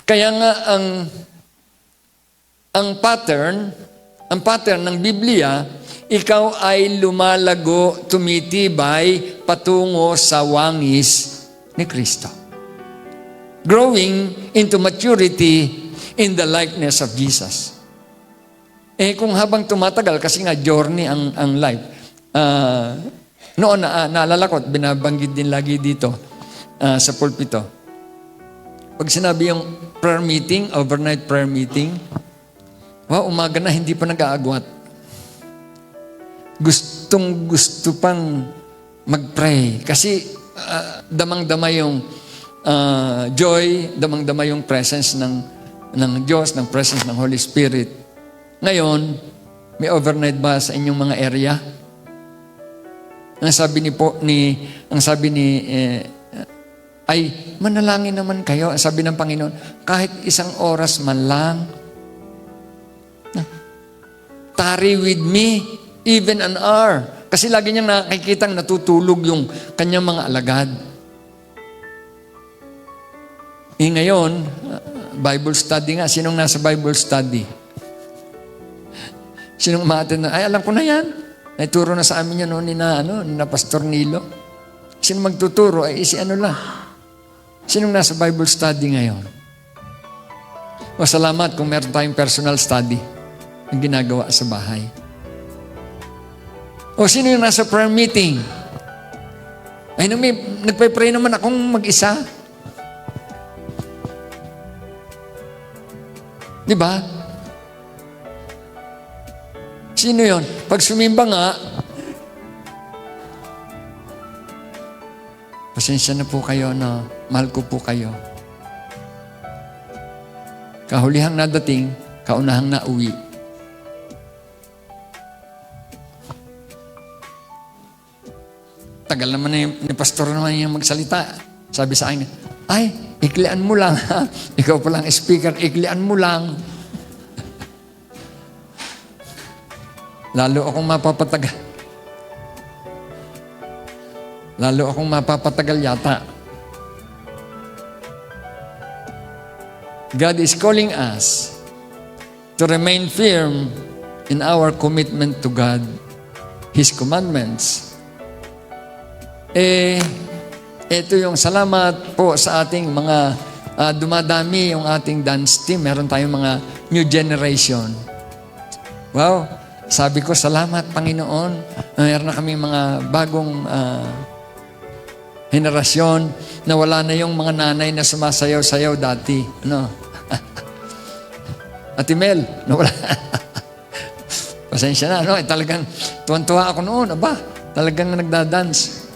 Kaya nga ang pattern ng Biblia, ikaw ay lumalago, tumitibay patungo sa wangis ni Kristo. Growing into maturity in the likeness of Jesus. Kung habang tumatagal, kasi nga journey ang life, noon naalala ko, binabanggit din lagi dito sa pulpito. Pag sinabi yung prayer meeting, overnight prayer meeting, umaga na hindi pa nag-aagwat. Gusto pang mag-pray. Kasi damang-dama yung joy, damang-dama yung presence ng Diyos, ng presence ng Holy Spirit. Ngayon, may overnight ba sa inyong mga area? Ang sabi ni ay manalangin naman kayo. Ang sabi ng Panginoon, kahit isang oras man lang, tarry with me, even an hour. Kasi lagi niyang nakikitang natutulog yung kanyang mga alagad. Ngayon, Bible study nga. Sinong nasa Bible study? Sinong umaattend na? Ay, alam ko na yan. Naituro na sa amin yan noon ni Pastor Nilo. Sino magtuturo? Ay, lang. Sinong nasa Bible study ngayon? Salamat kung meron tayong personal study na ginagawa sa bahay. Sino yung nasa prayer meeting? Ay, nagpe-pray naman akong mag-isa. Di ba? Sino yon? Pag sumimba nga, pasensya na po kayo na mahal ko po kayo. Kahulihang nadating, kaunahang nauwi. Tagal naman ni pastor naman yung magsalita. Sabi sa akin, ay, iklian mo lang ha. Ikaw pa lang speaker, iklian mo lang. Lalo akong mapapatagal yata. God is calling us to remain firm in our commitment to God, His commandments. Ito yung salamat po sa ating mga dumadami yung ating dance team. Meron tayong mga new generation. Wow! Sabi ko, salamat Panginoon. Meron na kami mga bagong henerasyon na wala na yung mga nanay na sumasayaw-sayaw dati. Ano? Ate Mel, nawala. Pasensya na, no? Talagang tuwan-tuwa ako noon. Aba, talagang nagdadance.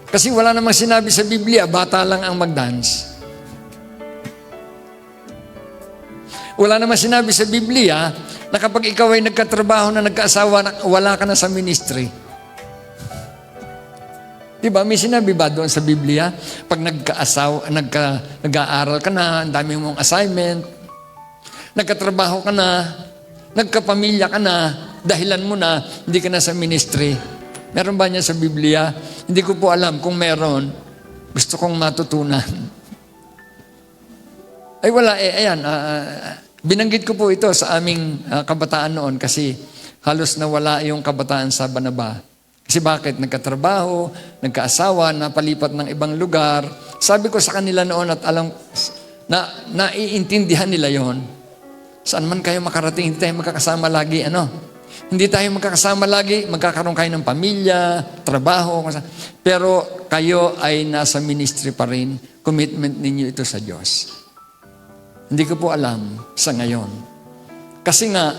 Kasi wala namang sinabi sa Biblia, bata lang ang magdance. Wala namang sinabi sa Biblia na kapag ikaw ay nagkatrabaho na nagkaasawa, wala ka na sa ministry. Diba? May sinabi ba doon sa Biblia? Pag nag-aaral ka na, ang dami mong assignment, nagkatrabaho ka na, nagkapamilya ka na, dahilan mo na, hindi ka na sa ministry. Meron ba niya sa Biblia? Hindi ko po alam kung meron. Gusto kong matutunan. Ay wala, ayan, binanggit ko po ito sa aming kabataan noon kasi halos nawala yung kabataan sa Banaba. Kasi bakit? Nagkatrabaho, nagkaasawa, napalipat ng ibang lugar. Sabi ko sa kanila noon at alam, naiintindihan nila yon. Saan man kayo makarating, hindi tayo magkakasama lagi, ano? Hindi tayo magkakasama lagi, magkakaroon kayo ng pamilya, trabaho, pero kayo ay nasa ministry pa rin. Commitment ninyo ito sa Diyos. Hindi ko po alam sa ngayon. Kasi nga,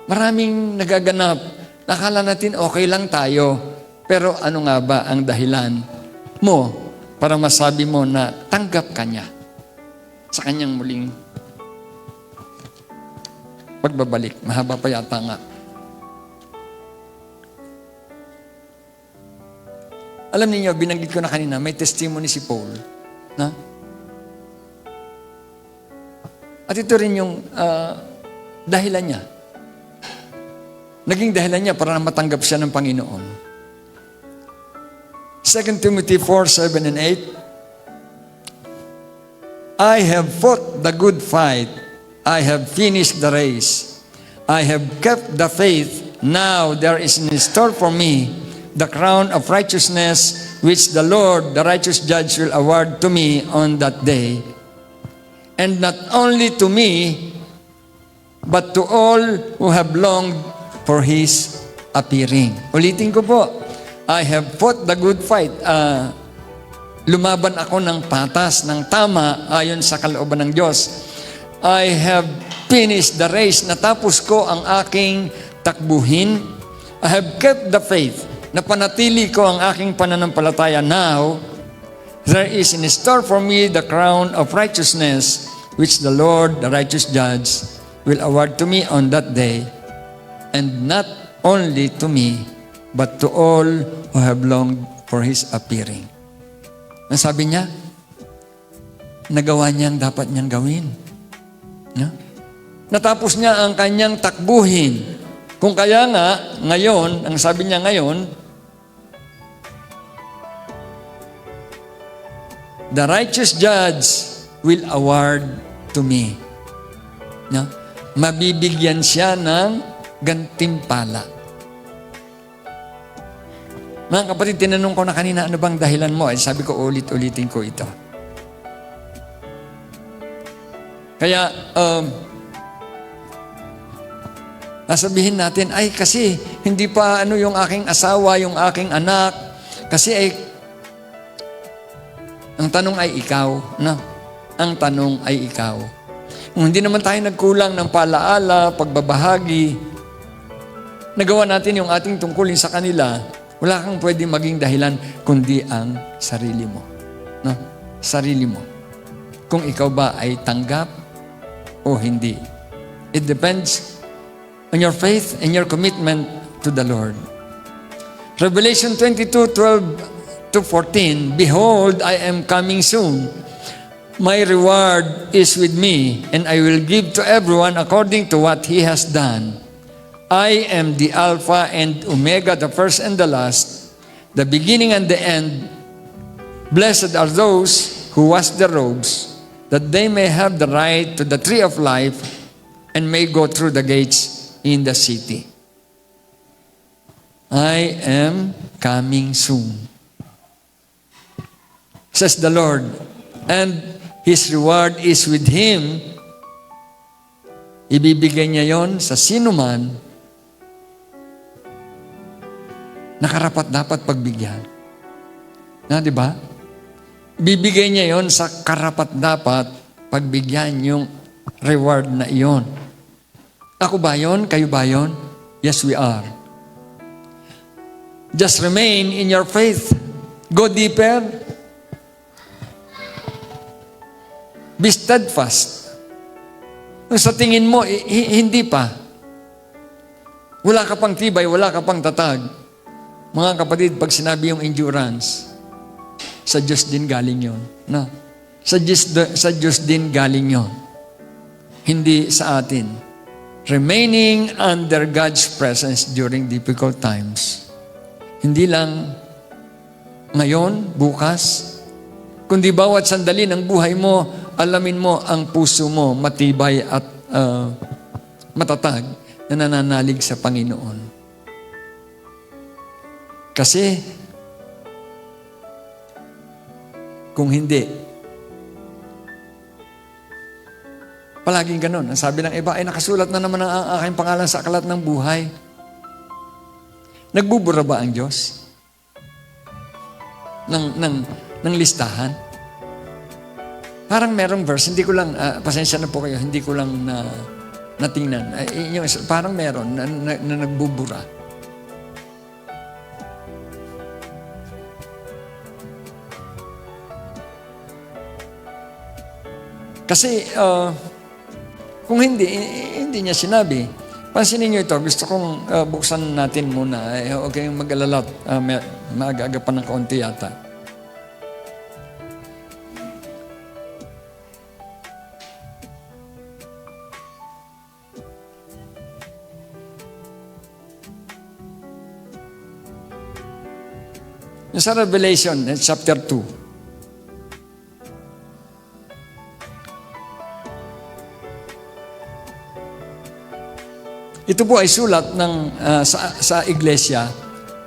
maraming nagaganap. Nakala natin okay lang tayo. Pero ano nga ba ang dahilan mo para masabi mo na tanggap ka niya sa kanyang muling pagbabalik? Mahaba pa yata nga. Alam niyo, binanggit ko na kanina, may testimony si Paul. Na? At ito rin yung dahilan niya. Naging dahilan niya para matanggap siya ng Panginoon. 2 Timothy 4:7 and 8. I have fought the good fight. I have finished the race. I have kept the faith. Now there is in store for me the crown of righteousness which the Lord, the righteous judge, will award to me on that day. And not only to me, but to all who have longed for His appearing. Ulitin ko po, I have fought the good fight. Lumaban ako ng patas, ng tama, ayon sa kalooban ng Diyos. I have finished the race. Natapos ko ang aking takbuhin. I have kept the faith. Napanatili ko ang aking pananampalataya. Now, there is in store for me the crown of righteousness, which the Lord, the righteous judge, will award to me on that day. And not only to me, but to all who have longed for His appearing. Ang sabi niya, nagawa niya ang dapat niyang gawin. No? Natapos niya ang kanyang takbuhin. Kung kaya nga, ngayon, ang sabi niya ngayon, the righteous judge will award to me. No? Mabibigyan siya ng gantimpala. Mga kapatid, tinanong ko na kanina, ano bang dahilan mo? Ay sabi ko, ulit-ulitin ko ito. Kaya, nasabihin natin, ay kasi, hindi pa yung aking asawa, yung aking anak, kasi ay, ang tanong ay ikaw, no? Ang tanong ay ikaw. Kung hindi naman tayo nagkulang ng paalaala, pagbabahagi, nagawa natin yung ating tungkulin sa kanila, wala kang pwede maging dahilan kundi ang sarili mo. No? Sarili mo. Kung ikaw ba ay tanggap o hindi. It depends on your faith and your commitment to the Lord. Revelation 22:12-14, Behold, I am coming soon. My reward is with me, and I will give to everyone according to what he has done. I am the Alpha and Omega, the first and the last, the beginning and the end. Blessed are those who wash their robes, that they may have the right to the tree of life and may go through the gates in the city. I am coming soon, says the Lord, and His reward is with Him. Ibibigay niya yon sa sino man na karapat dapat pagbigyan. Na, di ba? Bibigay niya yon sa karapat dapat pagbigyan yung reward na iyon. Ako ba yon? Kayo ba yon? Yes, we are. Just remain in your faith. Go deeper. Be steadfast. Kung sa tingin mo, hindi pa. Wala ka pang tibay, wala ka pang tatag. Mga kapatid, pag sinabi yung endurance, sa Diyos din galing yon. No? Sa Diyos din galing yon. Hindi sa atin. Remaining under God's presence during difficult times. Hindi lang ngayon, bukas, kundi bawat sandali ng buhay mo, alamin mo ang puso mo matibay at matatag na nananalig sa Panginoon. Kasi, kung hindi, palaging ganun. Ang sabi ng iba, ay nakasulat na naman ang aking pangalan sa aklat ng buhay. Nagbubura ba ang Diyos? Ng listahan? Parang merong verse, hindi ko lang, pasensya na po kayo, hindi ko lang natingnan. Parang meron na nagbubura. Kasi, kung hindi niya sinabi. Pansinin niyo ito, gusto kong buksan natin muna. Huwag kayong mag-alala, maaga-aga pa ng kaunti yata. Sa Revelation, chapter 2. Ito po ay sulat ng sa iglesia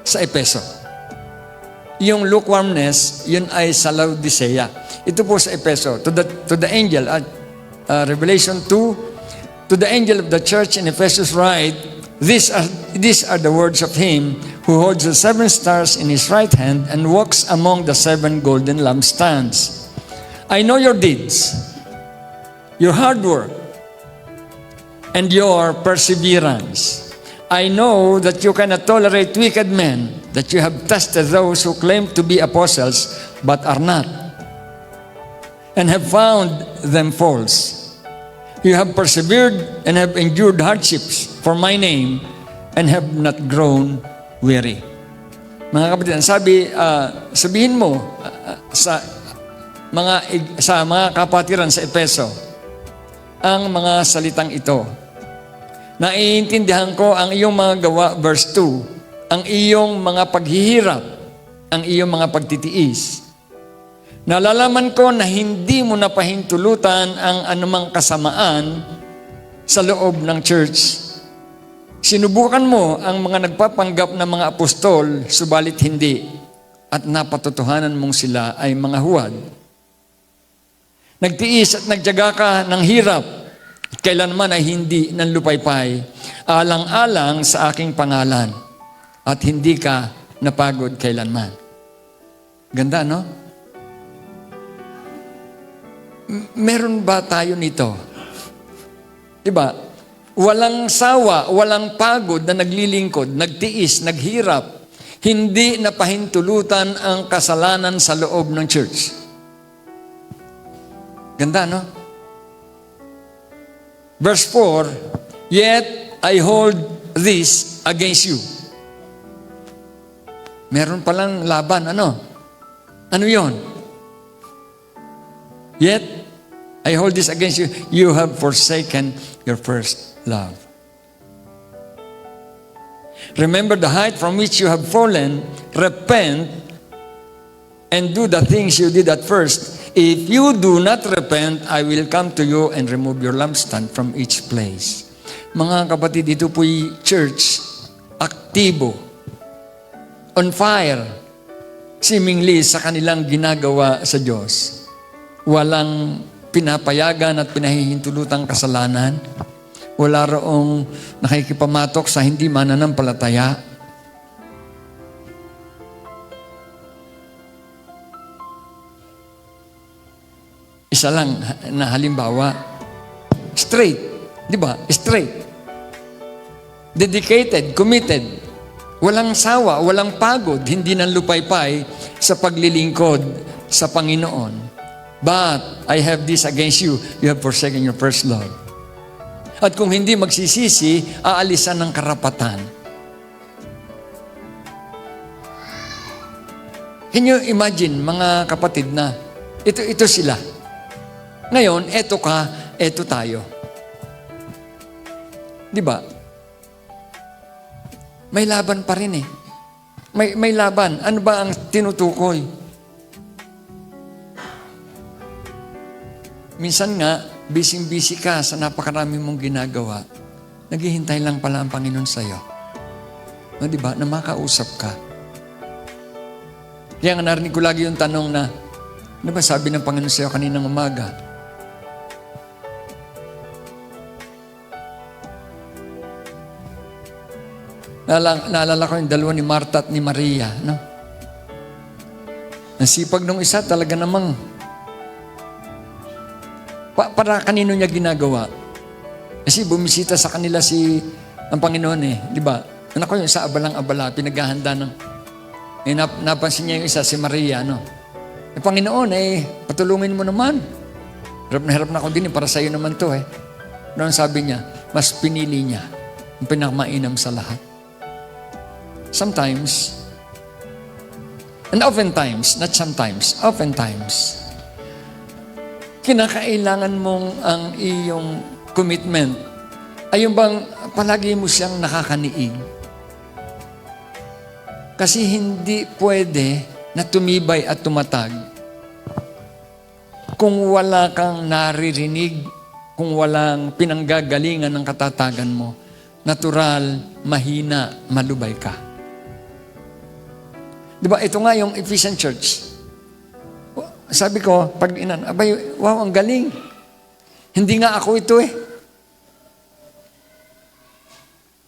sa Epeso. Yung lukewarmness, yun ay sa Laodicea. Ito po sa Epeso, to the angel, Revelation 2, to the angel of the church in Ephesus write, these are the words of him who holds the 7 stars in his right hand and walks among the 7 golden lampstands. I know your deeds, your hard work, and your perseverance. I know that you cannot tolerate wicked men, that you have tested those who claim to be apostles but are not, and have found them false. You have persevered and have endured hardships for my name and have not grown weary. Mga kapatid, sabihin mo sa mga kapatiran sa Epeso, ang mga salitang ito. Naiintindihan ko ang iyong mga gawa, verse 2, ang iyong mga paghihirap, ang iyong mga pagtitiis. Nalalaman ko na hindi mo napahintulutan ang anumang kasamaan sa loob ng church. Sinubukan mo ang mga nagpapanggap na mga apostol, subalit hindi, at napatotohanan mong sila ay mga huwad. Nagtiis at nagtiyaga ka ng hirap, at kailanman ay hindi nanlupaypay, alang-alang sa aking pangalan, at hindi ka napagod kailanman. Ganda, no? Meron ba tayo nito? Diba? Walang sawa, walang pagod na naglilingkod, nagtiis, naghirap, hindi napahintulutan ang kasalanan sa loob ng church. Ganda, no? Verse 4, yet I hold this against you. Meron palang laban, ano? Ano yon? Yet I hold this against you. You have forsaken your first love. Remember the height from which you have fallen. Repent and do the things you did at first. If you do not repent, I will come to you and remove your lampstand from each place. Mga kapatid, ito po'y church, aktibo, on fire, seemingly sa kanilang ginagawa sa Diyos. Walang pinapayagan at pinahihintulutang kasalanan. Wala roong nakikipamatok sa hindi mananampalataya. Isa lang na halimbawa, straight, di ba? Straight. Dedicated, committed. Walang sawa, walang pagod, hindi nang lupaypay sa paglilingkod sa Panginoon. But I have this against you, you have forsaken your first love. At kung hindi magsisisi, aalisan ng karapatan. Can you imagine, mga kapatid, na ito sila. Ngayon, eto ka, eto tayo. Di ba? May laban pa rin eh. May laban. Ano ba ang tinutukoy? Minsan nga, busy-busy ka sa napakarami mong ginagawa. Naghihintay lang pala ang Panginoon sa'yo. No, di ba? Na makausap ka. Kaya nga narinig ko lagi yung tanong na, ano ba sabi ng Panginoon sa'yo kaninang umaga? Naalala ko yung dalawa ni Martha at ni Maria. No? Ang sipag nung isa talaga namang para kanino niya ginagawa? Kasi bumisita sa kanila ang Panginoon eh. Di ba? Anak ko yung isa abalang-abala, pinaghahanda ng... napansin niya yung isa, si Maria. No? Panginoon, patulungin mo naman. Hirap na ako din para sa iyo naman to eh. Noon sabi niya, mas pinili niya ang pinakamainam sa lahat. Sometimes, and oftentimes, not sometimes, oftentimes, kinakailangan mong ang iyong commitment ay yung bang palagi mo siyang nakakaniig. Kasi hindi pwede na tumibay at tumatag kung wala kang naririnig, kung walang pinanggagalingan ng katatagan mo. Natural, mahina, malubay ka. Diba, ito nga yung Ephesian Church. Sabi ko, abay, wow, ang galing. Hindi nga ako ito eh.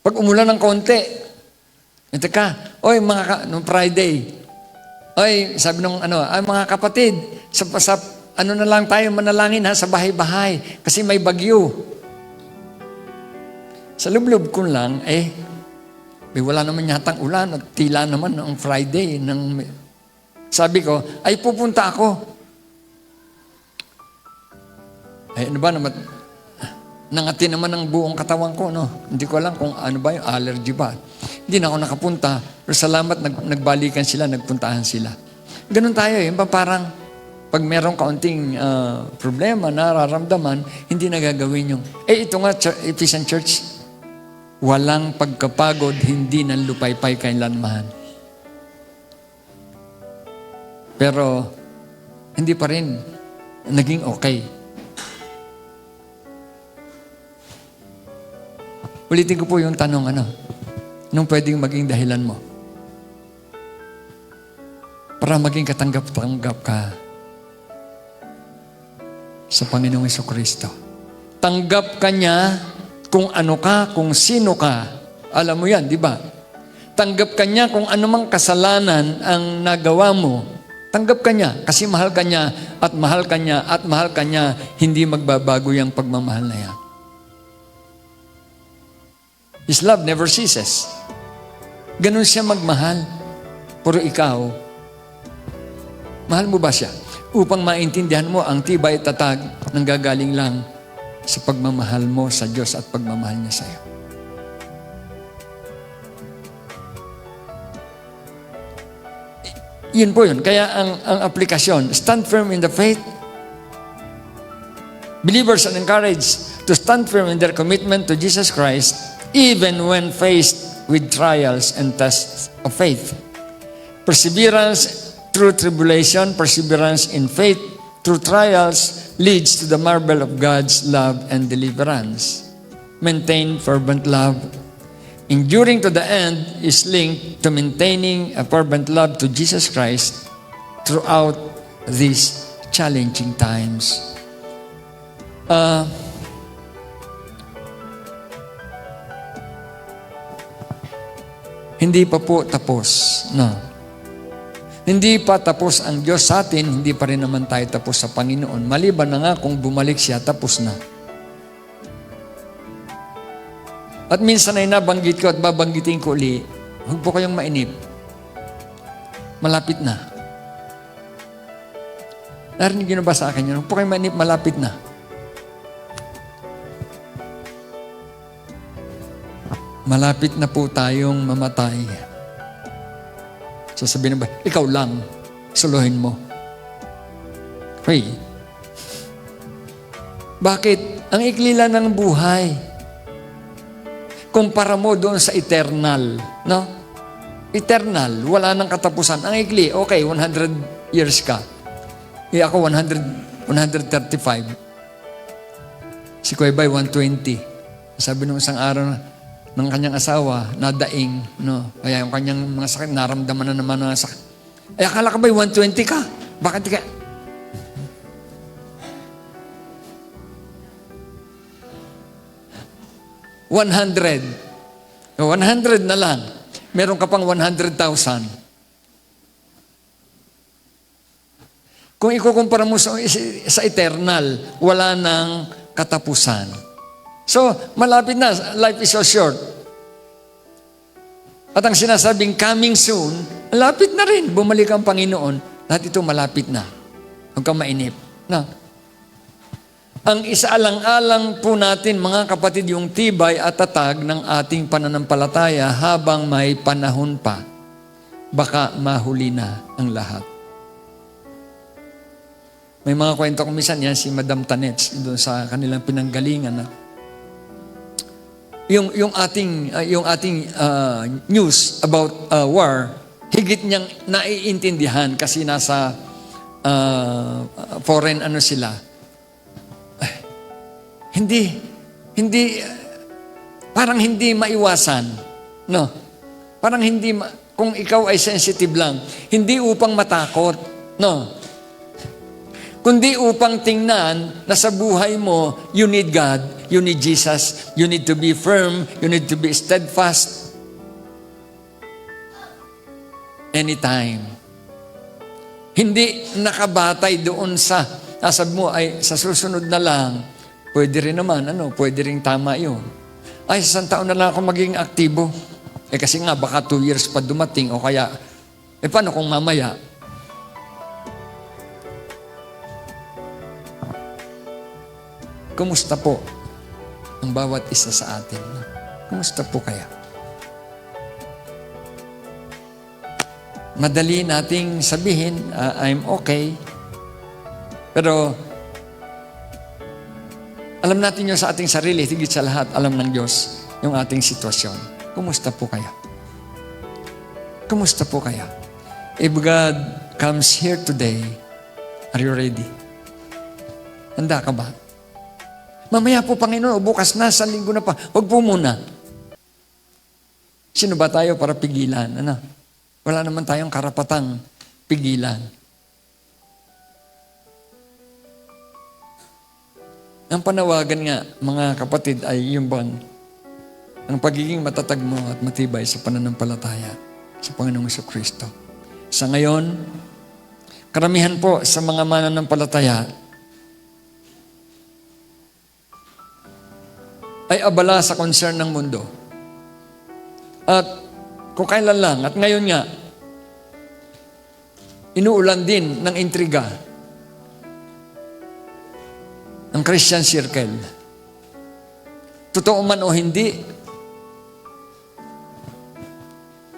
Pag umulan ng konti, ito ka, nung Friday, sabi nung mga kapatid, na lang tayo manalangin sa bahay-bahay, kasi may bagyo. Sa lublob ko lang, wala naman yatang ulan at tila naman noong Friday. Sabi ko, pupunta ako. Ano ba naman? Nangati naman ang buong katawan ko, no? Hindi ko alam kung ano ba yung allergy ba. Hindi na ako nakapunta. Pero salamat, nagbalikan sila, nagpuntahan sila. Ganun tayo eh. Parang, pag merong kaunting problema, nararamdaman, hindi nagagawin yung, ito nga, Ephesian Church, walang pagkapagod, hindi nang lupaypay kailanman. Pero, hindi pa rin naging okay. Ulitin ko po yung tanong, nung pwedeng maging dahilan mo para maging katanggap-tanggap ka sa Panginoong Jesucristo. Tanggap ka niya kung ano ka, kung sino ka. Alam mo yan, di ba? Tanggap ka niya kung anumang kasalanan ang nagawa mo. Tanggap ka niya kasi mahal ka niya at mahal ka niya at mahal ka niya. Hindi magbabago yung pagmamahal na yan. His love never ceases. Ganun siya magmahal. Pero ikaw, mahal mo ba siya? Upang maintindihan mo ang tibay at tatag ng gagaling lang sa pagmamahal mo sa Diyos at pagmamahal niya sa iyo. Yun po yun. Kaya ang aplikasyon, stand firm in the faith. Believers are encouraged to stand firm in their commitment to Jesus Christ even when faced with trials and tests of faith. Perseverance through tribulation, perseverance in faith, through trials leads to the marvel of God's love and deliverance. Maintain fervent love. Enduring to the end is linked to maintaining a fervent love to Jesus Christ throughout these challenging times. Hindi pa po tapos. No. Hindi pa tapos ang Diyos sa atin, hindi pa rin naman tayo tapos sa Panginoon. Maliban na nga kung bumalik siya, tapos na. At minsan ay nabanggit ko at babanggitin ko uli, huwag po kayong mainip. Malapit na. Narinig nyo na ba sa akin yun? Huwag po kayong mainip, malapit na. Malapit na po tayong mamatay. Sasabihin na ba, ikaw lang, suluhin mo. Hey. Bakit? Ang ikli lang ng buhay. Kumpara mo doon sa eternal. No? Eternal, wala nang katapusan. Ang ikli, okay, 100 years ka. Ako 135. Si Kuya Bay, 120. Sabi nung isang araw ng kanyang asawa, nadaing, no? Kaya yung kanyang mga sakit, naramdaman na naman ng sakit. Ay, akala ka ba 120 ka? Bakit ka? $100 na lang. Meron ka pang 100,000. Kung ikukumpara mo sa eternal, wala nang katapusan. So, malapit na. Life is so short. At ang sinasabing coming soon, malapit na rin. Bumalik ang Panginoon. Lahat ito malapit na. Huwag kang mainip. Na. Ang isaalang-alang po natin, mga kapatid, yung tibay at tatag ng ating pananampalataya habang may panahon pa. Baka mahuli na ang lahat. May mga kwento ko minsan yan, si Madam Tanets, doon sa kanilang pinanggalingan na yung ating news about war, higit niyang naiintindihan kasi nasa foreign sila. Parang hindi maiwasan. No? Parang kung ikaw ay sensitive lang, hindi upang matakot. No? Kundi upang tingnan na sa buhay mo, you need God, you need Jesus, you need to be firm, you need to be steadfast. Anytime. Hindi nakabatay doon sa, sabi mo ay sa susunod na lang, pwede rin naman, pwede rin tama yun. Ay, sa isang taon na lang ako maging aktibo. Kasi nga, baka 2 years pa dumating, o kaya, paano kung mamaya? Kumusta po ang bawat isa sa atin? Kumusta po kaya? Madali nating sabihin, I'm okay. Pero, alam natin yun sa ating sarili, higit sa lahat, alam ng Diyos yung ating sitwasyon. Kumusta po kaya? Kumusta po kaya? If God comes here today, are you ready? Handa ka ba? Mamaya po, Panginoon, bukas na, sa linggo na pa. Huwag po muna. Sino ba tayo para pigilan? Wala naman tayong karapatang pigilan. Ang panawagan nga, mga kapatid, ay yung bang ang pagiging matatag mo at matibay sa pananampalataya sa Panginoong Jesucristo. Sa ngayon, karamihan po sa mga mananampalataya ay abala sa concern ng mundo. At kung kailan lang, at ngayon nga, inuulan din ng intriga ng Christian circle. Totoo man o hindi,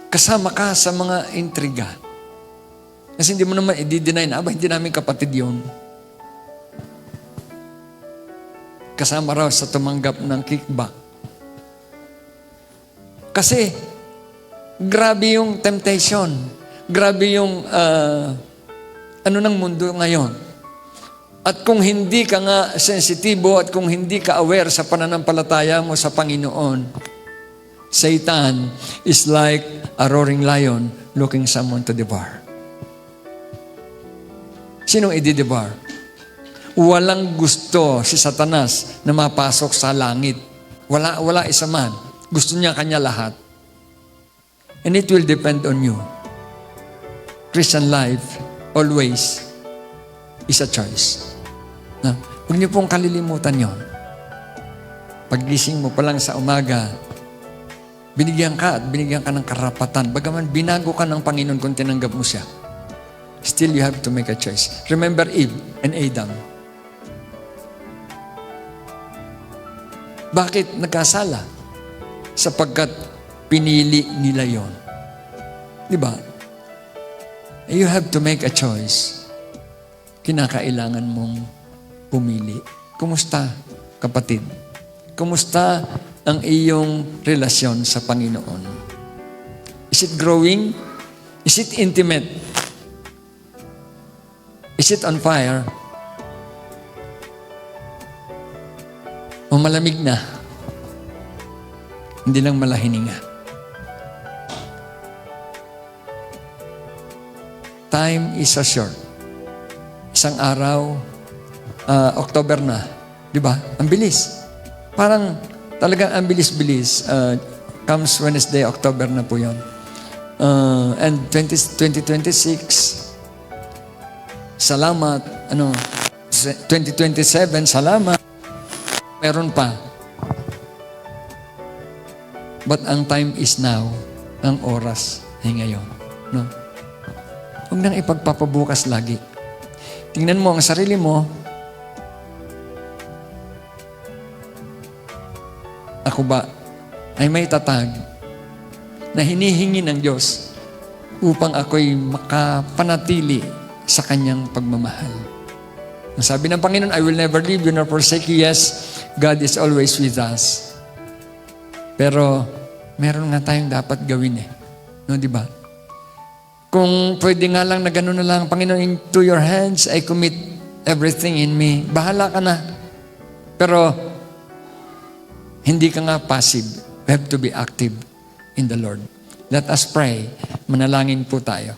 kasama ka sa mga intriga. Kasi hindi mo naman i-deny na, hindi namin kapatid yun. Kasama raw sa tumanggap ng kickback. Kasi, grabe yung temptation. Grabe yung ng mundo ngayon. At kung hindi ka nga sensitibo at kung hindi ka aware sa pananampalataya mo sa Panginoon, Satan is like a roaring lion looking someone to devour. Sinong i-devour? Walang gusto si Satanas na mapasok sa langit. Wala isa man. Gusto niya kanya lahat. And it will depend on you. Christian life always is a choice. Na, huwag niyo pong kalilimutan yon. Paggising mo pa lang sa umaga, binigyan ka ng karapatan. Bagaman binago ka ng Panginoon kung tinanggap mo siya. Still you have to make a choice. Remember Eve and Adam. Bakit nagkasala? Sapagkat pinili nila yon. Di ba? You have to make a choice. Kinakailangan mong pumili. Kumusta, kapatid? Kumusta ang iyong relasyon sa Panginoon? Is it growing? Is it intimate? Is it on fire? O malamig na? Hindi lang malahininga. Time is so short. Isang araw, October na. Di ba? Ang bilis. Parang talagang ang bilis-bilis. Comes Wednesday, October na po yun. And 2026, salamat. 2027, salamat. Meron pa. But ang time is now. Ang oras ay ngayon. No? Huwag nang ipagpapabukas lagi. Tingnan mo ang sarili mo. Ako ba ay may tatag na hinihingi ng Diyos upang ako'y makapanatili sa Kanyang pagmamahal. Ang sabi ng Panginoon, I will never leave you nor forsake you. Yes, God is always with us. Pero meron nga tayong dapat gawin No, di ba? Kung pwede nga lang na gano'n na lang, Panginoon, into your hands, I commit everything in me. Bahala ka na. Pero, hindi ka nga passive. We have to be active in the Lord. Let us pray. Manalangin po tayo.